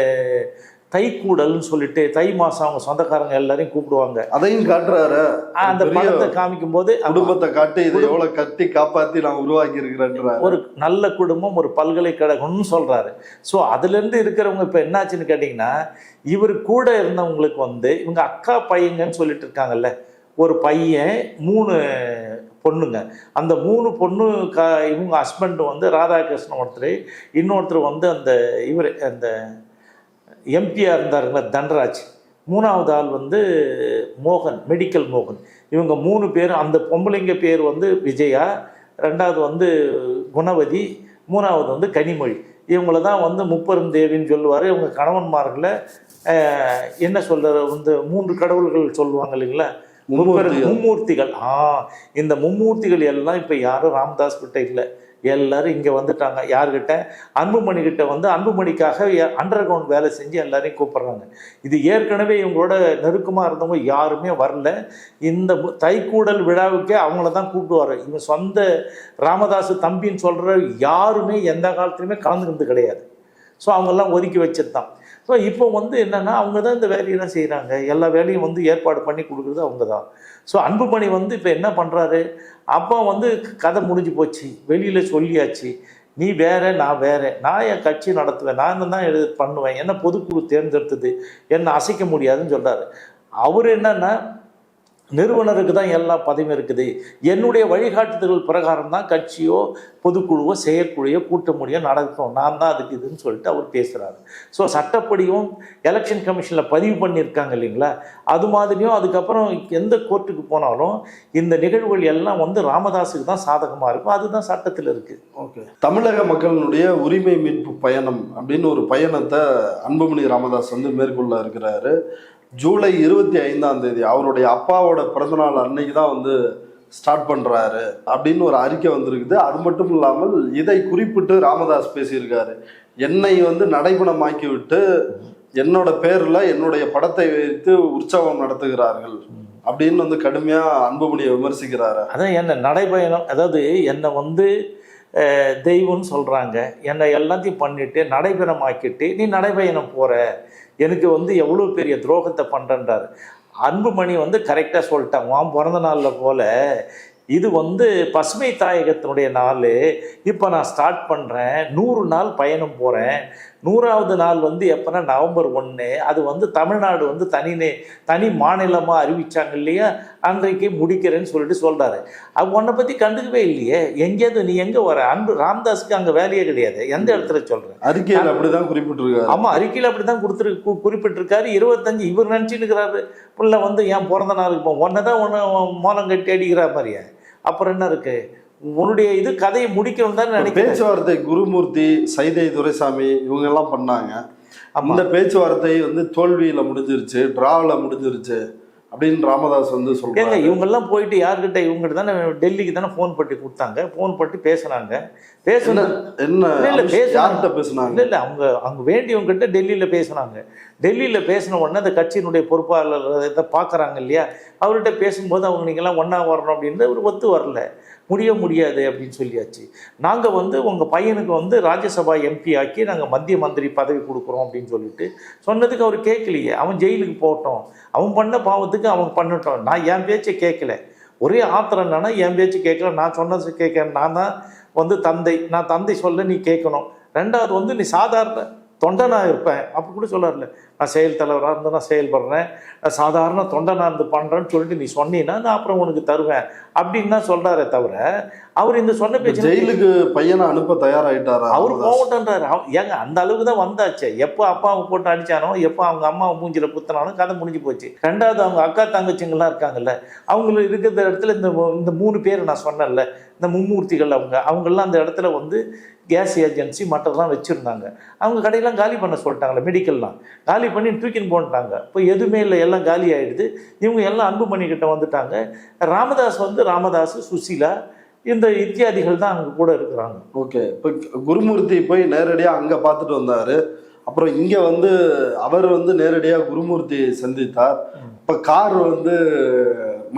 தைக்கூடல்னு சொல்லிட்டு தை மாதம் அவங்க சொந்தக்காரங்க எல்லாரையும் கூப்பிடுவாங்க, அதையும் காட்டுறாரு. அந்த படத்தை காமிக்கும் போது குடும்பத்தை காட்டி இதை எவ்வளோ கட்டி காப்பாற்றி நான் உருவாக்கி இருக்கிறேன், ஒரு நல்ல குடும்பம், ஒரு பல்கலைக்கழகம்னு சொல்கிறாரு. ஸோ அதுலேருந்து இருக்கிறவங்க இப்போ என்னாச்சுன்னு கேட்டிங்கன்னா, இவர் கூட இருந்தவங்களுக்கு வந்து இவங்க அக்கா பையங்கன்னு சொல்லிட்டு இருக்காங்கல்ல, ஒரு பையன் 3 பொண்ணுங்க. அந்த 3 பொண்ணு இவங்க ஹஸ்பண்டு வந்து ராதாகிருஷ்ணன் ஒருத்தர், இன்னொருத்தர் வந்து அந்த இவர் அந்த எம்பியாக இருந்தாருங்களா தன்ராஜ், 3வது ஆள் வந்து மோகன், மெடிக்கல் மோகன். இவங்க 3 பேர், அந்த பொம்பளைங்க பேர் வந்து விஜயா, 2வது வந்து குணவதி, 3வது வந்து கனிமொழி. இவங்கள தான் வந்து முப்பெருந்தேவின்னு சொல்லுவார். இவங்க கணவன்மார்களை என்ன சொல்கிற வந்து 3 கடவுள்கள் சொல்லுவாங்க இல்லைங்களா, மும்மூர்த்திகள். இந்த மும்மூர்த்திகள் எல்லாம் இப்போ யாரும் ராமதாஸ் கிட்ட இல்லை, எல்லாரும் இங்கே வந்துட்டாங்க. யார்கிட்ட? அன்புமணி கிட்ட வந்து அன்புமணிக்காக அண்டர் கிரவுண்ட் வேலை செஞ்சு எல்லாரையும் கூப்பிட்றாங்க. இது ஏற்கனவே இவங்களோட நெருக்கமாக இருந்தவங்க யாருமே வரல. இந்த தைக்கூடல் விழாவுக்கே அவங்கள தான் கூப்பிடுவார். இவங்க சொந்த ராமதாஸ் தம்பின்னு சொல்கிற யாருமே எந்த காலத்துலையுமே கலந்துக்கிறது கிடையாது. ஸோ அவங்கெல்லாம் ஒதுக்கி வச்சது தான். ஸோ இப்போ வந்து என்னென்னா அவங்க தான் இந்த வேலையெல்லாம் செய்கிறாங்க, எல்லா வேலையும் வந்து ஏற்பாடு பண்ணி கொடுக்குறது அவங்க தான். ஸோ அன்புமணி வந்து இப்போ என்ன பண்ணுறாரு, அப்போ வந்து கதை முடிஞ்சு போச்சு, வெளியில் சொல்லியாச்சு, நீ வேற நான் வேற, நான் என் கட்சி நடத்துவேன், நான் தான் பண்ணுவேன், என்ன பொதுக்குழு தேர்ந்தெடுத்தது, என்னை அசைக்க முடியாதுன்னு சொல்கிறாரு. அவர் என்னன்னா நிறுவனருக்கு தான் எல்லா பதவியும் இருக்குது, என்னுடைய வழிகாட்டுதல்கள் பிரகாரம் தான் கட்சியோ பொதுக்குழுவோ செயற்குழுவோ கூட்ட முடியும் நடக்கும், நான் தான் அதுக்கு இதுன்னு சொல்லிட்டு அவர் பேசுகிறாரு. ஸோ சட்டப்படியும் எலெக்ஷன் கமிஷனில் பதிவு பண்ணியிருக்காங்க இல்லைங்களா, அது மாதிரியும் அதுக்கப்புறம் எந்த கோர்ட்டுக்கு போனாலும் இந்த நிகழ்வுகள் எல்லாம் வந்து ராமதாஸுக்கு தான் சாதகமாக இருக்கும், அதுதான் சட்டத்தில் இருக்குது. ஓகே, தமிழக மக்களினுடைய உரிமை மீட்பு பயணம் அப்படின்னு ஒரு பயணத்தை அன்புமணி ராமதாஸ் வந்து மேற்கொள்ள இருக்கிறாரு. ஜூலை 25 அவருடைய அப்பாவோட பிறந்தநாள் அன்னைக்கு தான் வந்து ஸ்டார்ட் பண்ணுறாரு அப்படின்னு ஒரு அறிக்கை வந்திருக்குது. அது மட்டும் இல்லாமல் இதை குறிப்பிட்டு ராமதாஸ் பேசியிருக்காரு, என்னை வந்து நடைபணமாக்கி விட்டு என்னோட பேரில் என்னுடைய படத்தை வைத்து உற்சவம் நடத்துகிறார்கள் அப்படின்னு வந்து கடுமையாக அன்புமணியை விமர்சிக்கிறாரு. அதான் என்ன நடைபயணம், அதாவது என்னை வந்து தெய்வம்னு சொல்கிறாங்க, என்னை எல்லாத்தையும் பண்ணிவிட்டு நடைபயணமாக்கிட்டு நீ நடைபயணம் போகிற, எனக்கு வந்து எவ்வளோ பெரிய துரோகத்தை பண்ணுறன்றார். அன்புமணி வந்து கரெக்டாக சொல்லிட்டாங்க, வான் பிறந்த நாளில் போல் இது வந்து பசுமை தாயகத்தினுடைய நாள், இப்போ நான் ஸ்டார்ட் பண்ணுறேன், 100 நாள் பயணம் போகிறேன், 100வது நாள் வந்து எப்போனா நவம்பர் 1, அது வந்து தமிழ்நாடு வந்து தனி மாநிலமாக அறிவித்தாங்க இல்லையா, அன்றைக்கு முடிக்கிறேன்னு சொல்லிட்டு சொல்கிறாரு. அது உன்னை பற்றி கண்டுக்கவே இல்லையே, எங்கேயாவது நீ எங்கே வர, ராமதாஸுக்கு அங்கே வேலையே கிடையாது, எந்த இடத்துல சொல்கிறேன், அறிக்கையில் அப்படி தான் குறிப்பிட்டிருக்காரு. ஆமாம், அறிக்கையில் அப்படி தான் குறிப்பிட்டிருக்காரு. 25 இவர் நினச்சின்னுக்கிறாரு பிள்ளை வந்து என் பிறந்த நாளுக்கு போ, ஒன்றை தான் மோலம் கட்டி அடிக்கிற மாதிரியா, அப்புறம் என்ன இருக்கு, உன்னுடைய இது கதையை முடிக்கணும் தான் நினைக்கிறேன். பேச்சுவார்த்தை குருமூர்த்தி, சைதை துரைசாமி இவங்க எல்லாம் பண்ணாங்க. அந்த பேச்சுவார்த்தை வந்து தோல்வியில முடிஞ்சிருச்சு, டிராவில் முடிஞ்சிருச்சு அப்படின்னு ராமதாஸ் வந்து சொல்றாங்க. இவங்கெல்லாம் போயிட்டு யார்கிட்ட, இவங்ககிட்ட தானே டெல்லிக்கு தானே ஃபோன் பண்ணி கொடுத்தாங்க, ஃபோன் பண்ணி பேசுனாங்க. இல்லை அவங்க வேண்டியவங்ககிட்ட டெல்லியில் பேசுனாங்க. டெல்லியில் பேசின உடனே அந்த கட்சியினுடைய பொறுப்பாளர் இதை பார்க்குறாங்க இல்லையா, அவர்கிட்ட பேசும்போது அவங்க நீங்கள்லாம் ஒன்றா வரணும் அப்படின்னு அவர் ஒத்து வரல, முடியாது அப்படின்னு சொல்லியாச்சு. நாங்கள் வந்து உங்கள் பையனுக்கு வந்து ராஜ்யசபா எம்பி ஆக்கி நாங்கள் மத்திய மந்திரி பதவி கொடுக்குறோம் அப்படின்னு சொல்லிட்டு சொன்னதுக்கு அவர் கேட்கலையே. அவன் ஜெயிலுக்கு போகட்டும், அவன் பண்ண பாவத்துக்கு அவன் பண்ணட்டும், நான் என் பேச்சை கேட்கல. ஒரே ஆத்திரம் என்னன்னா என் பேச்சு கேட்கல, நான் சொன்னது கேட்க, நான் தான் வந்து தந்தை, நான் தந்தை சொல்ல நீ கேட்கணும். ரெண்டாவது வந்து நீ சாதாரண தொண்டனாக இருப்பேன் அப்படி கூட சொல்லார்ல, நான் செயல் தலைவராக இருந்து நான் செயல்படுறேன், நான் சாதாரண தொண்டனாக இருந்து பண்ணுறேன்னு சொல்லிட்டு நீ சொன்னீங்கன்னா நான் அப்புறம் உனக்கு தருவேன் அப்படின்னு தான் சொல்கிறாரே தவிர, அவர் இந்த சொன்ன பேச்சு ஜெயிலுக்கு பையனை அனுப்ப தயாராகிட்டாரா, அவர் போகட்டன்றாரு. ஏங்க அந்த அளவுக்கு தான் வந்தாச்சு. எப்போ அப்பாவை போட்டு அடித்தானோ, எப்போ அவங்க அம்மாவை மூஞ்சில் குத்தினாலும் கதை முடிஞ்சு போச்சு. ரெண்டாவது அவங்க அக்கா தங்கச்சிங்கெல்லாம் இருக்காங்கல்ல, அவங்களுக்கு இருக்கிற இடத்துல இந்த 3 பேர் நான் சொன்னேன்ல, இந்த மும்மூர்த்திகள் அவங்கெல்லாம் அந்த இடத்துல வந்து கேஸ் ஏஜென்சி மற்றதெல்லாம் வச்சுருந்தாங்க. அவங்க கடையெல்லாம் காலி பண்ண சொல்லிட்டாங்களே, மெடிக்கல்லாம் காலி பண்ணி தூக்கின்னு போட்டாங்க. இப்போ எதுவுமே இல்லை, எல்லாம் காலி ஆகிடுது. இவங்க எல்லாம் அன்புமணிக்கிட்ட வந்துட்டாங்க. ராமதாஸ், சுசீலா, இந்த இத்தியாதிகள் தான் அங்கே கூட இருக்கிறாங்க. ஓகே, இப்போ குருமூர்த்தி போய் நேரடியாக அங்கே பார்த்துட்டு வந்தார். அப்புறம் இங்கே வந்து அவர் வந்து நேரடியாக குருமூர்த்தி சந்தித்தார். இப்போ கார் வந்து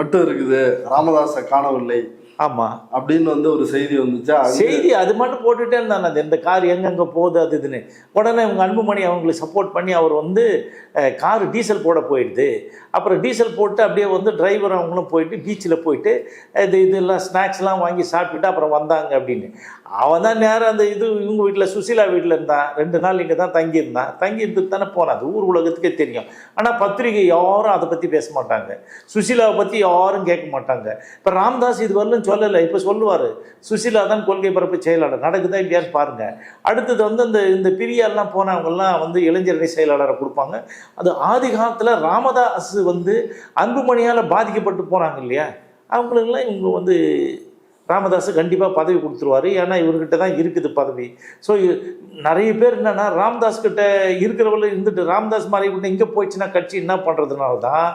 மட்டும் இருக்குது, ராமதாஸை காணவில்லை ஆமாம் அப்படின்னு வந்து ஒரு செய்தி வந்துச்சா, செய்தி அது மட்டும் போட்டுகிட்டே இருந்தாங்க. அது இந்த கார் எங்கெங்கே போகுது அது இதுன்னு. உடனே இவங்க அன்புமணி அவங்களுக்கு சப்போர்ட் பண்ணி அவர் வந்து கார் டீசல் போட போயிடுது. அப்புறம் டீசல் போட்டு அப்படியே வந்து டிரைவர் அவங்களும் போயிட்டு பீச்சில் போயிட்டு இதெல்லாம் ஸ்நாக்ஸ்லாம் வாங்கி சாப்பிட்டுட்டு அப்புறம் வந்தாங்க அப்படின்னு. அவன் தான் நேரம் அந்த இவங்க வீட்டில் சுசீலா வீட்டில் இருந்தான். 2 நாள் இங்கே தான் தங்கியிருந்துட்டு தானே போனான். அது ஊர் உலகத்துக்கே தெரியும். ஆனால் பத்திரிகை யாரும் அதை பற்றி பேச மாட்டாங்க, சுசீலாவை பற்றி யாரும் கேட்க மாட்டாங்க. இப்போ ராமதாஸ் இது வரலும் சொல்லலை, இப்போ சொல்லுவார் சுசீலா தான் கொள்கை பரப்பு செயலாளர், நடக்குதா இல்லையான்னு பாருங்கள். அடுத்தது வந்து இந்த பிரியாலாம் போனவங்கெல்லாம் வந்து இளைஞரணி செயலாளரை கொடுப்பாங்க. அது ஆதி காலத்தில் ராமதாஸ் வந்து அன்புமணியால் பாதிக்கப்பட்டு போனாங்க இல்லையா, அவங்களுக்கெல்லாம் இவங்க வந்து ராமதாஸ் கண்டிப்பாக பதவி கொடுத்துருவார். ஏன்னா இவர்கிட்ட தான் இருக்குது பதவி. ஸோ நிறைய பேர் என்னென்னா ராமதாஸ் கிட்ட இருக்கிறவங்கள இருந்துட்டு ராமதாஸ் மாதிரி கிட்ட இங்கே போயிடுச்சுன்னா கட்சி என்ன பண்ணுறதுனால தான்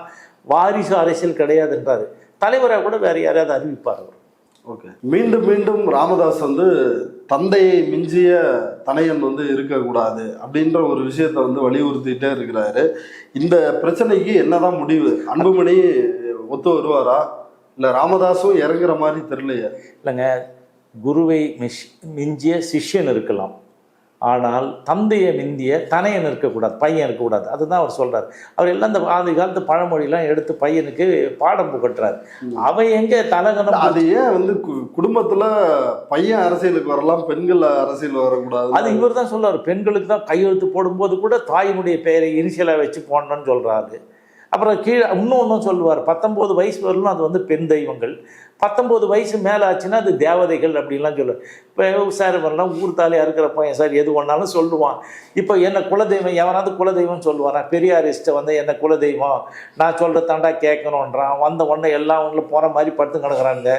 வாரிசு அரசியல் கிடையாதுன்றாரு. தலைவராக கூட வேறு யாரையாவது அறிவிப்பார் அவர். ஓகே, மீண்டும் மீண்டும் ராமதாஸ் வந்து தந்தையை மிஞ்சிய தனையன் வந்து இருக்கக்கூடாது அப்படின்ற ஒரு விஷயத்த வந்து வலியுறுத்திட்டே இருக்கிறாரு. இந்த பிரச்சனைக்கு என்னதான் முடிவு? அன்புமணி ஒத்து வருவாரா, இல்லை ராமதாஸும் இறங்குற மாதிரி தெரியலையே? இல்லைங்க, குருவை மிஞ்சிய சிஷ்யன் இருக்கலாம், ஆனால் தந்தையை மிந்திய தனையன் இருக்கக்கூடாது, பையன் இருக்கக்கூடாது. அதுதான் அவர் சொல்கிறார். அவர் எல்லாம் இந்த ஆதி காலத்து பழமொழிலாம் எடுத்து பையனுக்கு பாடம் புகட்டுறாரு. அவன் எங்கே தலகணம்? அது ஏன் வந்து குடும்பத்தில் பையன் அரசியலுக்கு வரலாம், பெண்கள் அரசியல் வரக்கூடாது? அது இவர் தான் சொல்றாரு. பெண்களுக்கு தான் கையெழுத்து போடும்போது கூட தாயினுடைய பெயரை இனிஷியலாக வச்சு போடணும்னு சொல்கிறாரு. அப்புறம் கீழே இன்னொன்றும் சொல்லுவார், 19 வயசு வரலும் அது வந்து பெண் தெய்வங்கள், 19 வயசு மேலே ஆச்சுன்னா அது தேவதைகள் அப்படின்லாம் சொல்லுவார். இப்போ சார் வரலாம் ஊர் தாலியாக இருக்கிற பையன் சார் எது ஒன்றாலும் சொல்லுவான். இப்போ என்ன குலதெய்வம் எவனாவது குலதெய்வம் சொல்லுவானா? பெரியாரிஸ்ட்டை வந்து என்ன குலதெய்வம் நான் சொல்கிற தாண்டா கேட்கணுன்றான். வந்த உடனே எல்லாம் அவங்களும் போகிற மாதிரி படுத்து கிடக்குறாங்க.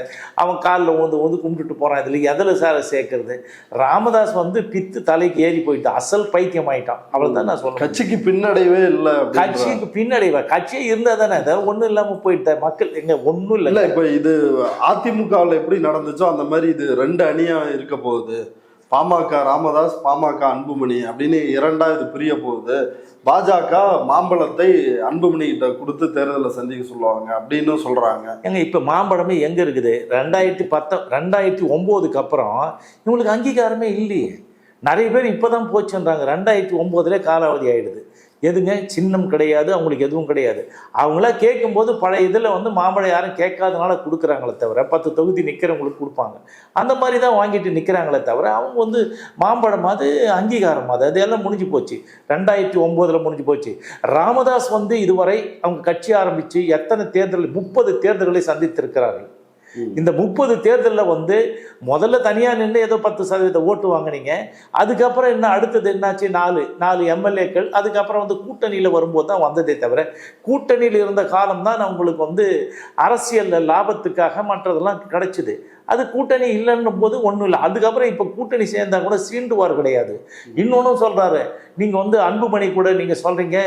அவன் காலில் ஊந்து கும்பிட்டுட்டு போகிறான். இதில் எதில் சார் சேர்க்கறது? ராமதாஸ் வந்து பித்து தலைக்கு ஏறி போயிட்டான், அசல் பைத்தியம் ஆயிட்டான். அவ்வளோதான் நான் சொல்கிறேன். கட்சிக்கு பின்னடைவே இல்லை. கட்சிக்கு பின்னடைவா? கட்சியே இருந்தால் தானே அதை ஒன்றும் இல்லாமல் போயிட்ட மக்கள் எங்கே ஒன்றும் இல்லை. இப்போ இது அதிமுகவில் எப்படி நடந்துச்சோ அந்த மாதிரி இது 2 அணியாக இருக்க போகுது. பாமக ராமதாஸ், பாமக அன்புமணி அப்படின்னு 2ஆ இது பிரிய போகுது. பாஜக மாம்பழத்தை அன்புமணி கிட்ட கொடுத்து தேர்தலில் சந்திக்க சொல்லுவாங்க அப்படின்னு சொல்றாங்க. ஏங்க இப்போ மாம்பழமே எங்க இருக்குது? 2009க்கு அப்புறம் இவங்களுக்கு அங்கீகாரமே இல்லையே. நிறைய பேர் இப்போதான் போச்சுன்றாங்க. 2009 காலாவதி ஆயிடுது. எதுங்க சின்னம் கிடையாது, அவங்களுக்கு எதுவும் கிடையாது. அவங்களா கேட்கும்போது பழைய இதில் வந்து மாம்பழம் யாரும் கேட்காதனால கொடுக்குறாங்களே தவிர 10 தொகுதி நிற்கிறவங்களுக்கு கொடுப்பாங்க. அந்த மாதிரி தான் வாங்கிட்டு நிற்கிறாங்களே தவிர அவங்க வந்து மாம்பழம் அது அங்கீகாரம் அது எல்லாம் முடிஞ்சு போச்சு. 2009 முடிஞ்சு போச்சு. ராமதாஸ் வந்து இதுவரை அவங்க கட்சி ஆரம்பித்து எத்தனை தேர்தல் 30 தேர்தல்களை சந்தித்திருக்கிறார்கள். இந்த 30 தேர்தலில் வந்து முதல்ல தனியாக நின்று ஏதோ 10% ஓட்டு வாங்கினீங்க. அதுக்கப்புறம் என்ன அடுத்தது என்னாச்சு? 4 எம்எல்ஏக்கள். அதுக்கப்புறம் வந்து கூட்டணியில் வரும்போது தான் வந்ததே தவிர கூட்டணியில் இருந்த காலம் தான் உங்களுக்கு வந்து அரசியல் லாபத்துக்காக மற்றதெல்லாம் கிடைச்சிது. அது கூட்டணி இல்லைன்னும் போது ஒன்றும் இல்லை. அதுக்கப்புறம் இப்போ கூட்டணி சேர்ந்தா கூட சீண்டுவார் கிடையாது. இன்னொன்றும் சொல்கிறாரு, நீங்கள் வந்து அன்புமணி கூட நீங்கள் சொல்கிறீங்க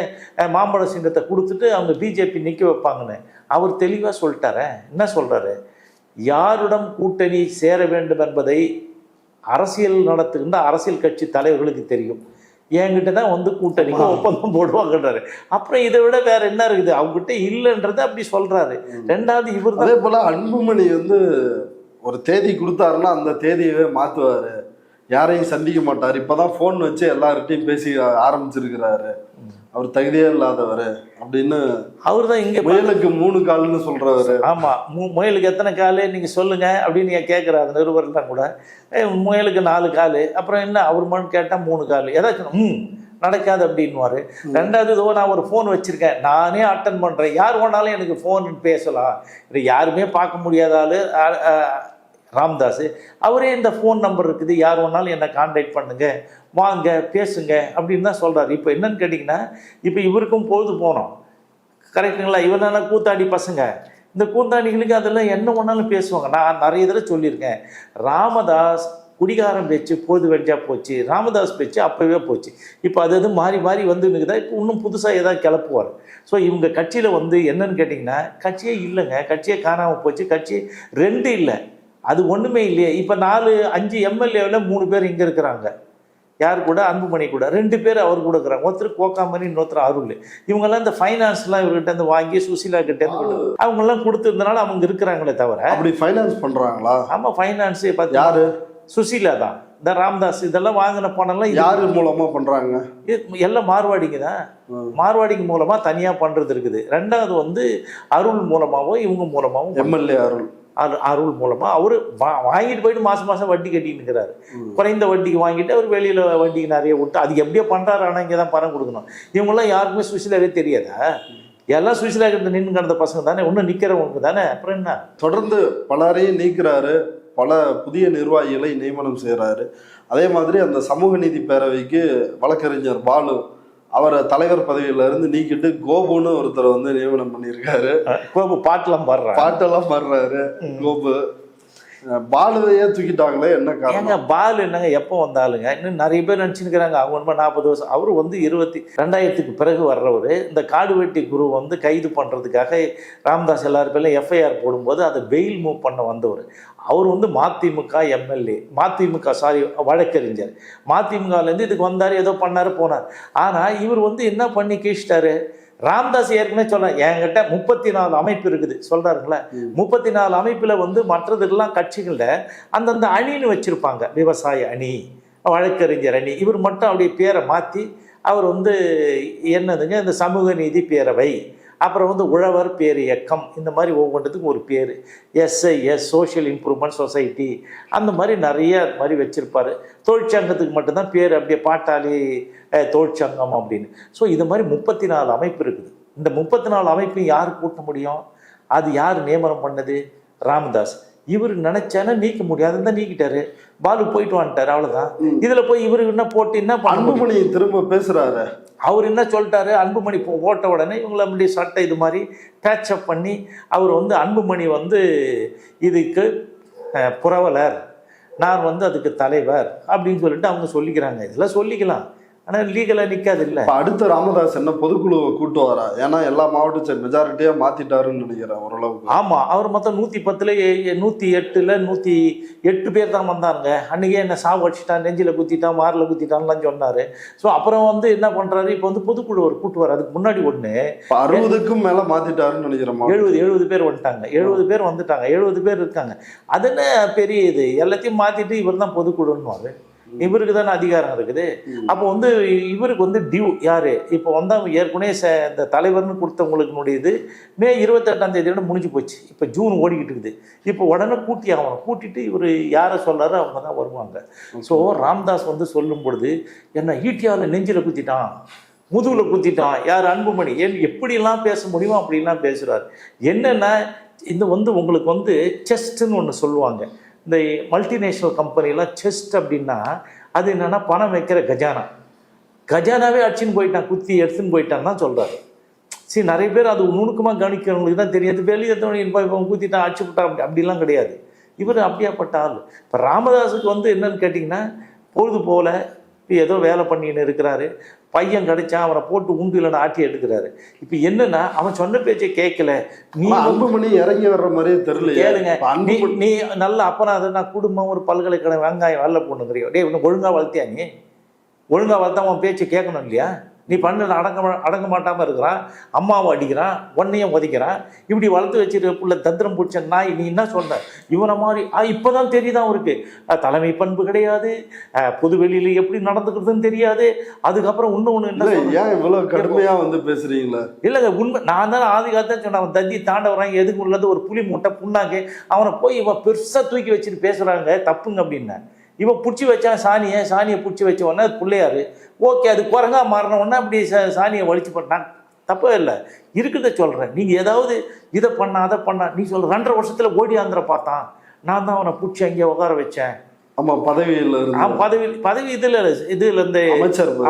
மாம்பழ சின்னத்தை கொடுத்துட்டு அவங்க பிஜேபி நிற்க வைப்பாங்கன்னு. அவர் தெளிவாக சொல்லிட்டார. என்ன சொல்கிறாரு? யாருடன் கூட்டணி சேர வேண்டும் என்பதை அரசியல் நடத்துகின்ற அரசியல் கட்சி தலைவர்களுக்கு தெரியும். என்கிட்ட தான் வந்து கூட்டணிக்கு ஒப்பந்தம் போடுவாங்கன்றாரு. அப்புறம் இதை விட வேற என்ன இருக்குது? அவங்ககிட்ட இல்லைன்றதை அப்படி சொல்றாரு. 2வது இவர் அதே போல அன்புமணி வந்து ஒரு தேதி கொடுத்தாருன்னா அந்த தேதியவே மாத்துவாரு, யாரையும் சந்திக்க மாட்டார். இப்பதான் போன் வச்சு எல்லார்கிட்டையும் பேசி ஆரம்பிச்சிருக்கிறாரு. அவர் தகுதியே இல்லாதவர் அப்படின்னு அவர் தான் இங்கே முயலுக்கு 3 கால்னு சொல்றவர். ஆமாம், முயலுக்கு எத்தனை கால் நீங்கள் சொல்லுங்க அப்படின்னு நீங்கள் கேட்குறாரு நிருபர்லாம் கூட. முயலுக்கு 4 கால். அப்புறம் என்ன அவர் மட்டும் கேட்டால் 3 கால். ஏதாச்சும் நடக்காது அப்படின்வாரு. 2வது இதோ நான் ஒரு ஃபோன் வச்சுருக்கேன், நானே அட்டன் பண்ணுறேன், யார் வேணாலும் எனக்கு ஃபோன் பேசலாம். இது யாருமே பார்க்க முடியாத ஆள் ராமதாஸ். அவரே இந்த ஃபோன் நம்பர் இருக்குது, யார் வேணாலும் என்னை கான்டாக்ட் பண்ணுங்க, வாங்க பேசுங்க அப்படின்னு தான் சொல்கிறார். இப்போ என்னன்னு கேட்டிங்கன்னா, இப்போ இவருக்கும் பொழுது போனோம் கரெக்டுங்களா? இவனால கூத்தாடி பசங்க, இந்த கூத்தாடிகளுக்கு அதெல்லாம் என்ன வேணாலும் பேசுவாங்க. நான் நிறைய தடவை சொல்லியிருக்கேன், ராமதாஸ் குடிகாரம் பேச்சு பொழுது வெடிச்சா போச்சு, ராமதாஸ் பேச்சு அப்போவே போச்சு. இப்போ அது மாறி மாறி வந்துன்னுக்குதா. இப்போ இன்னும் புதுசாக ஏதாவது கிளப்புவார். ஸோ இவங்க கட்சியில் வந்து என்னன்னு கேட்டிங்கன்னா, கட்சியே இல்லைங்க, கட்சியே காணாமல் போச்சு. கட்சி 2 இல்லை, அது ஒன்றுமே இல்லையே. இப்போ 4-5 எம்எல்ஏவில் 3 பேர் இங்கே இருக்கிறாங்க. யார் கூட? அன்புமணி கூட. 2 பேர் அவர் கூட இருக்கிறாங்க. ஒருத்தர் கோகாமணி, இன்னொருத்தர் அருள். இவங்கெல்லாம் இந்த ஃபைனான்ஸ்லாம் இவர்கிட்ட இருந்து வாங்கி சுசிலா கிட்டேருந்து அவங்கெல்லாம் கொடுத்துருந்தனால அவங்க இருக்கிறாங்களே தவிர. அப்படி ஃபைனான்ஸ் பண்ணுறாங்களா? ஆமாம், ஃபைனான்ஸே பார்த்து யாரு? சுசிலா தான். இந்த ராமதாஸ் இதெல்லாம் வாங்கின பணம்லாம் யார் மூலமா பண்றாங்க? எல்லாம் மார்வாடிங்க தான். மார்வாடிங்க மூலமா தனியா பண்றது இருக்குது. 2வது வந்து அருள் மூலமாகவும் இவங்க மூலமாகவும், எம்எல்ஏ அருள் மூலமா அவரு வாங்கிட்டு போயிட்டு மாசம் மாசம் வட்டி கட்டின்னு இருக்கிறாரு. குறைந்த வட்டிக்கு வாங்கிட்டு அவர் வெளியில வட்டிக்கு நிறைய விட்டு அது எப்படியோ பண்றாரு. ஆனால் இங்கே தான் பணம் கொடுக்கணும். இவங்கெல்லாம் யாருக்குமே சுவிசிலாவே தெரியாதா? எல்லாம் சுவிசிலா கிட்ட நின்று கிடந்த பசங்க தானே, இன்னும் நிற்கிறவங்க தானே. அப்புறம் என்ன? தொடர்ந்து பலரையும் நீக்கிறாரு, பல புதிய நிர்வாகிகளை நியமனம் செய்கிறாரு. அதே மாதிரி அந்த சமூக நீதி பேரவைக்கு வழக்கறிஞர் பாலு அவரை தலைவர் பதவியில இருந்து நீக்கிட்டு கோபுன்னு ஒருத்தரை வந்து நியமனம் பண்ணியிருக்காரு. கோபு பாட்டெல்லாம் பாடுறாரு. கோபு பாலுவையே தூக்கிட்டாங்களே, என்ன காரணம்? பாலு என்னங்க எப்போ வந்தாலுங்க இன்னும் நிறைய பேர் நினச்சிருக்கிறாங்க அவங்க ரொம்ப 40 வருஷம். அவரு வந்து 2000க்கு பிறகு வர்றவர். இந்த காடு வெட்டி குரு வந்து கைது பண்ணுறதுக்காக ராமதாஸ் எல்லாரும் பேர்ல எஃப்ஐஆர் போடும்போது அதை பெயில் மூவ் பண்ண வந்தவர். அவர் வந்து மதிமுக எம்எல்ஏ, வழக்கறிஞர். மதிமுகலேருந்து இதுக்கு வந்தார், ஏதோ பண்ணார் போனார். ஆனால் இவர் வந்து என்ன பண்ணி கீழ்ச்சிட்டாரு? ராமதாஸ் ஏற்கனவே சொல்றேன், என்கிட்ட 34 அமைப்பு இருக்குது சொல்றாருங்களா. 34 அமைப்புல வந்து மற்றதுக்கெல்லாம் கட்சிகள்ல அந்தந்த அணின்னு வச்சிருப்பாங்க. விவசாய அணி, வழக்கறிஞர் அணி. இவர் மட்டும் அப்படியே பேரை மாற்றி அவர் வந்து என்னதுங்க இந்த சமூக நீதி பேரவை, அப்புறம் வந்து உழவர் பேர் இயக்கம், இந்த மாதிரி ஒவ்வொன்றதுக்கும் ஒரு பேர். எஸ்ஐஎஸ், சோஷியல் இம்ப்ரூவ்மெண்ட் சொசைட்டி, அந்த மாதிரி நிறைய மாதிரி வச்சுருப்பார். தொழிற்சங்கத்துக்கு மட்டும்தான் பேர் அப்படியே பாட்டாளி தொழிற்சங்கம் அப்படின்னு. ஸோ இது மாதிரி 34 அமைப்பு இருக்குது. இந்த 34 அமைப்பையும் யார் கூட்ட முடியும்? அது யார் நியமனம் பண்ணது? ராமதாஸ். இவர் நினைச்சானே நீக்க முடியாது தான் நீக்கிட்டாரு. பாலு போயிட்டு வந்துட்டாரு, அவ்வளவுதான். இதுல போய் இவரு என்ன போட்டு என்ன அன்புமணி திரும்ப பேசுறாரு. அவர் என்ன சொல்லிட்டாரு? அன்புமணி போட்ட உடனே இவங்களை அப்படியே சட்டை இது மாதிரி பேட்சப் பண்ணி அவர் வந்து அன்புமணி வந்து இதுக்கு புரவலர், நான் அதுக்கு தலைவர் அப்படின்னு சொல்லிட்டு அவங்க சொல்லிக்கிறாங்க. இதெல்லாம் சொல்லிக்கலாம், ஆனால் லீகலாக நிற்காது இல்லை. அடுத்த ராமதாஸ் என்ன பொதுக்குழுவை கூட்டு வரா? ஏன்னா எல்லா மாவட்ட மெஜாரிட்டியா மாத்திட்டாருன்னு நினைக்கிறேன் ஓரளவுக்கு. ஆமாம், அவர் மொத்தம் 110ல் 108ல் 108 பேர் தான் வந்தாங்க. அன்றைக்கே என்ன சாவு அடிச்சிட்டான், நெஞ்சில் குத்திட்டான், மாரில் குத்திட்டான்லாம் சொன்னார். ஸோ அப்புறம் என்ன பண்ணுறாரு, இப்போ பொதுக்குழு ஒரு கூட்டு வர. அதுக்கு முன்னாடி 60க்கும் மேலே மாத்திட்டாருன்னு நினைக்கிறேன். 70 பேர் வந்துட்டாங்க, 70 பேர் வந்துட்டாங்க, 70 பேர் இருக்காங்க. அது என்ன பெரிய இது, எல்லாத்தையும் மாற்றிட்டு இவர் தான் பொதுக்குழுன்னு. இவருக்கு தானே அதிகாரம் இருக்குது. அப்போ இவருக்கு டியூ யாரு இப்போ ஏற்கனவே இந்த தலைவர்னு கொடுத்தவங்களுக்கு மே 28ஆம் தேதியோட முடிஞ்சு போச்சு. இப்போ ஜூன் ஓடிக்கிட்டு இருக்குது. இப்போ உடனே கூட்டி ஆகணும். கூட்டிட்டு இவர் யாரை சொல்றாரு அவங்க தான் வருவாங்க. ஸோ ராமதாஸ் சொல்லும் பொழுது என்ன ஈட்டியாவில் நெஞ்சில் குத்திட்டான், முதுகில் குத்திட்டான், யார் அன்புமணி, எப்படிலாம் பேச முடியுமோ அப்படிலாம் பேசுகிறார். என்னென்னா இந்த உங்களுக்கு செஸ்ட்டுன்னு ஒன்று சொல்லுவாங்க. இந்த மல்டிநேஷ்னல் கம்பெனிலாம் செஸ்ட் அப்படின்னா அது என்னென்னா பணம் வைக்கிற கஜானாவே அடிச்சுன்னு போயிட்டான், குத்தி எடுத்துன்னு போயிட்டான்னு தான் சொல்கிறாரு. சரி, நிறைய பேர் அது நுணுக்கமாக கவனிக்கிறவங்களுக்கு தான் தெரியாது. வெளியே இப்போ குத்திட்டான் அடிச்சு விட்டான் அப்படிலாம் கிடையாது. இவர் அப்படியாப்பட்ட ஆள். இப்போ ராமதாஸுக்கு என்னன்னு கேட்டிங்கன்னா பொழுது போல் ஏதோ வேலை பண்ணின்னு இருக்கிறாரு. பையன் கிடைச்சா அவரை போட்டு உண்டு இல்லைன்னு ஆட்டி எடுக்கிறாரு. இப்போ என்னன்னா அவன் சொன்ன பேச்சை கேட்கல. நீ அன்புமணி இறங்கி வர்ற மாதிரியே தெரியல. கேளுங்க, நீ நல்ல அப்பனா அது நான் குடும்பம் ஒரு பல்கலைக்கழகம் வெங்காயம் வரல பொண்ணுங்கிறியோ. டே இன்னும் ஒழுங்கா வளர்த்தியா? நீ ஒழுங்கா வளர்த்தா அவன் பேச்சை கேட்கணும் இல்லையா? நீ பண்ண அடங்க மாட்டாமல் இருக்கிறான், அம்மாவை அடிக்கிறான், ஒன்னையும் உதைக்கிறான், இப்படி வளர்த்து வச்சுட்டு புள்ள தந்திரம் பிடிச்ச நாய். நீ என்ன சொன்ன இவனை மாதிரி? இப்போதான் தெரியுதான் அவருக்கு தலைமை பண்பு கிடையாது, பொது வெளியில எப்படி நடந்துக்கிறதுன்னு தெரியாது. அதுக்கப்புறம் இன்னொன்று என்ன, ஏன் இவ்வளவு கடுமையா பேசுறீங்களா? இல்லைங்க, உண்மை. நான் தானே ஆதி காலத்தான் சொன்னேன், அவன் தந்தி தாண்ட வரான், எதுக்கு உள்ளது ஒரு புலி மூட்டை புண்ணாக்கு, அவனை போய் இவன் பெருசாக தூக்கி வச்சுட்டு பேசுகிறாங்க தப்புங்க அப்படின்னா. இவன் பிடிச்சி வச்சான் சாணியை பிடிச்சி வச்ச உடனே அது பிள்ளையாரு. ஓகே, அது குரங்கா மாறின உடனே அப்படி சாணியை வலிச்சு பண்ணான், தப்பே இல்லை. இருக்கிறத சொல்கிறேன். நீங்கள் ஏதாவது இதை பண்ணா அதை பண்ணா, நீ சொல்கிற 2.5 வருஷத்தில் ஓடி ஆந்திர பார்த்தான், நான் தான் அவனை பிடிச்சி அங்கேயே உட்கார வச்சேன். ஆமாம், பதவியில் பதவி இதுலேருந்து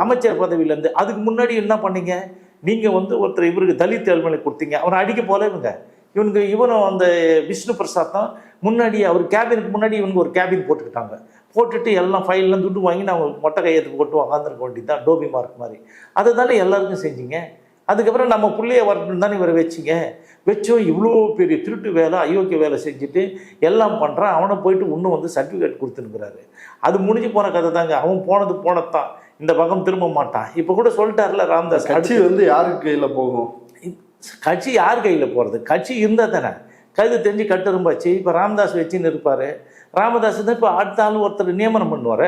அமைச்சர் பதவியிலேருந்து. அதுக்கு முன்னாடி என்ன பண்ணீங்க நீங்கள்? ஒருத்தர் இவருக்கு தலித் ஏழ்மலை கொடுத்தீங்க, அவனை அடிக்க போல இவனும் விஷ்ணு பிரசாத் தான் முன்னாடி அவர் கேபினுக்கு முன்னாடி இவனுக்கு ஒரு கேபின் போட்டுக்கிட்டாங்க. போட்டுட்டு எல்லாம் ஃபைல்லாம் துட்டு வாங்கி நான் மொட்டை கையெழுத்து போட்டு உக்காந்துருக்க வேண்டியது தான், டோபி மார்க் மாதிரி. அதை தானே எல்லாருக்கும் செஞ்சீங்க. அதுக்கப்புறம் நம்ம பிள்ளைய வரணுன்னு தானே இவரை வச்சிங்க. வச்சோம் இவ்வளோ பெரிய திருட்டு வேலை அயோக்கிய வேலை செஞ்சுட்டு எல்லாம் பண்ணுறான். அவனை போயிட்டு இன்னும் சர்டிஃபிகேட் கொடுத்துனுக்குறாரு. அது முடிஞ்சு போன கதை தாங்க. அவன் போனதான் இந்த பக்கம் திரும்ப மாட்டான். இப்போ கூட சொல்லிட்டார்ல ராமதாஸ், கட்சி யாருக்கு கையில் போகும்? கட்சி யார் கையில் போகிறது? கட்சி இருந்தால் தானே கழுது தெரிஞ்சு கட்டரும்பாச்சு. இப்போ ராமதாஸ் வச்சுன்னு இருப்பார். ராமதாஸ் தான் இப்போ அடுத்த ஆள் ஒருத்தர் நியமனம் பண்ணுவார்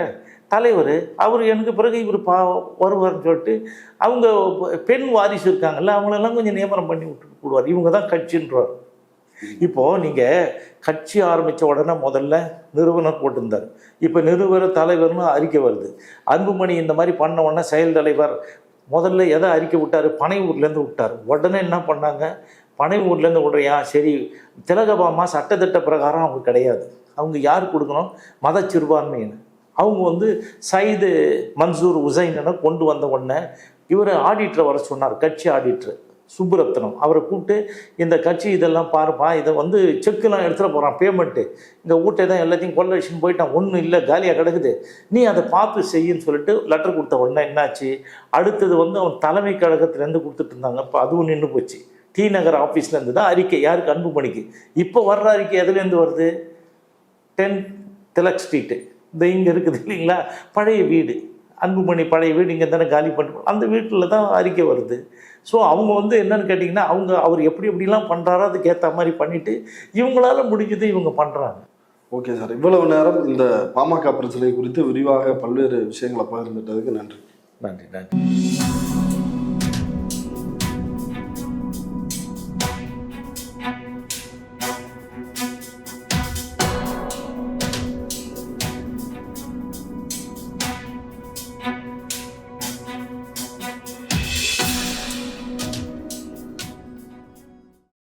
தலைவர். அவர் எனக்கு பிறகு இவர் வருவார்னு சொல்லிட்டு அவங்க பெண் வாரிசு இருக்காங்கல்ல, அவங்களெல்லாம் கொஞ்சம் நியமனம் பண்ணி விட்டுட்டு போடுவார். இவங்க தான் கட்சின்றார். இப்போது நீங்கள் கட்சி ஆரம்பித்த உடனே முதல்ல நிறுவனர் போட்டிருந்தார். இப்போ நிறுவன தலைவர்னு அறிக்கை வருது. அன்புமணி இந்த மாதிரி பண்ண உடனே செயல் தலைவர் முதல்ல எதை அறிக்கை விட்டார்? பனையூர்லேருந்து விட்டார். உடனே என்ன பண்ணாங்க? பனையூர்லேருந்து விடுறியா? சரி, திலகபாமா சட்டத்திட்ட பிரகாரம் அவங்க கிடையாது. அவங்க யார் கொடுக்கணும்? மத சிறுபான்மையினர். அவங்க சைது மன்சூர் உசைனை கொண்டு வந்த உடனே இவர் ஆடிட்டரை வர சொன்னார், கட்சி ஆடிட்டர் சுப்புரத்னம். அவரை கூப்பிட்டு இந்த கட்சி இதெல்லாம் பாருப்பா, இதை செக்குலாம் எடுத்துகிட்டு போகிறான், பேமெண்ட்டு இங்கே வீட்டை தான் எல்லாத்தையும் கொள்ளடிச்சுன்னு போயிட்டான், ஒன்றும் இல்லை காலியாக கிடக்குது, நீ அதை பார்த்து செய்யுன்னு சொல்லிட்டு லெட்டர் கொடுத்த உடனே என்னாச்சு? அடுத்தது அவன் தலைமை கழகத்துலேருந்து கொடுத்துட்டு இருந்தாங்க. இப்போ அதுவும் நின்று போச்சு. டி நகர் ஆஃபீஸ்லேருந்து தான் அறிக்கை. யாருக்கு? அன்புமணிக்கு. இப்போ வர்ற அறிக்கை எதுலேருந்து வருது? 10 திலக் ஸ்ட்ரீட்டு இங்கே இருக்குது இல்லைங்களா, பழைய வீடு, அன்புமணி பழைய வீடு இங்கே தானே காலி பண்ணுறோம், அந்த வீட்டில் தான் அறிக்கை வருது. ஸோ அவங்க என்னன்னு கேட்டிங்கன்னா அவர் எப்படிலாம் பண்ணுறாரோ அதுக்கு ஏற்ற மாதிரி பண்ணிவிட்டு இவங்களால முடிஞ்சது இவங்க பண்ணுறாங்க. ஓகே சார், இவ்வளவு நேரம் இந்த பாமக பிரச்சனை குறித்து விரிவாக பல்வேறு விஷயங்களை பகிர்ந்துட்டதுக்கு நன்றி. நன்றி.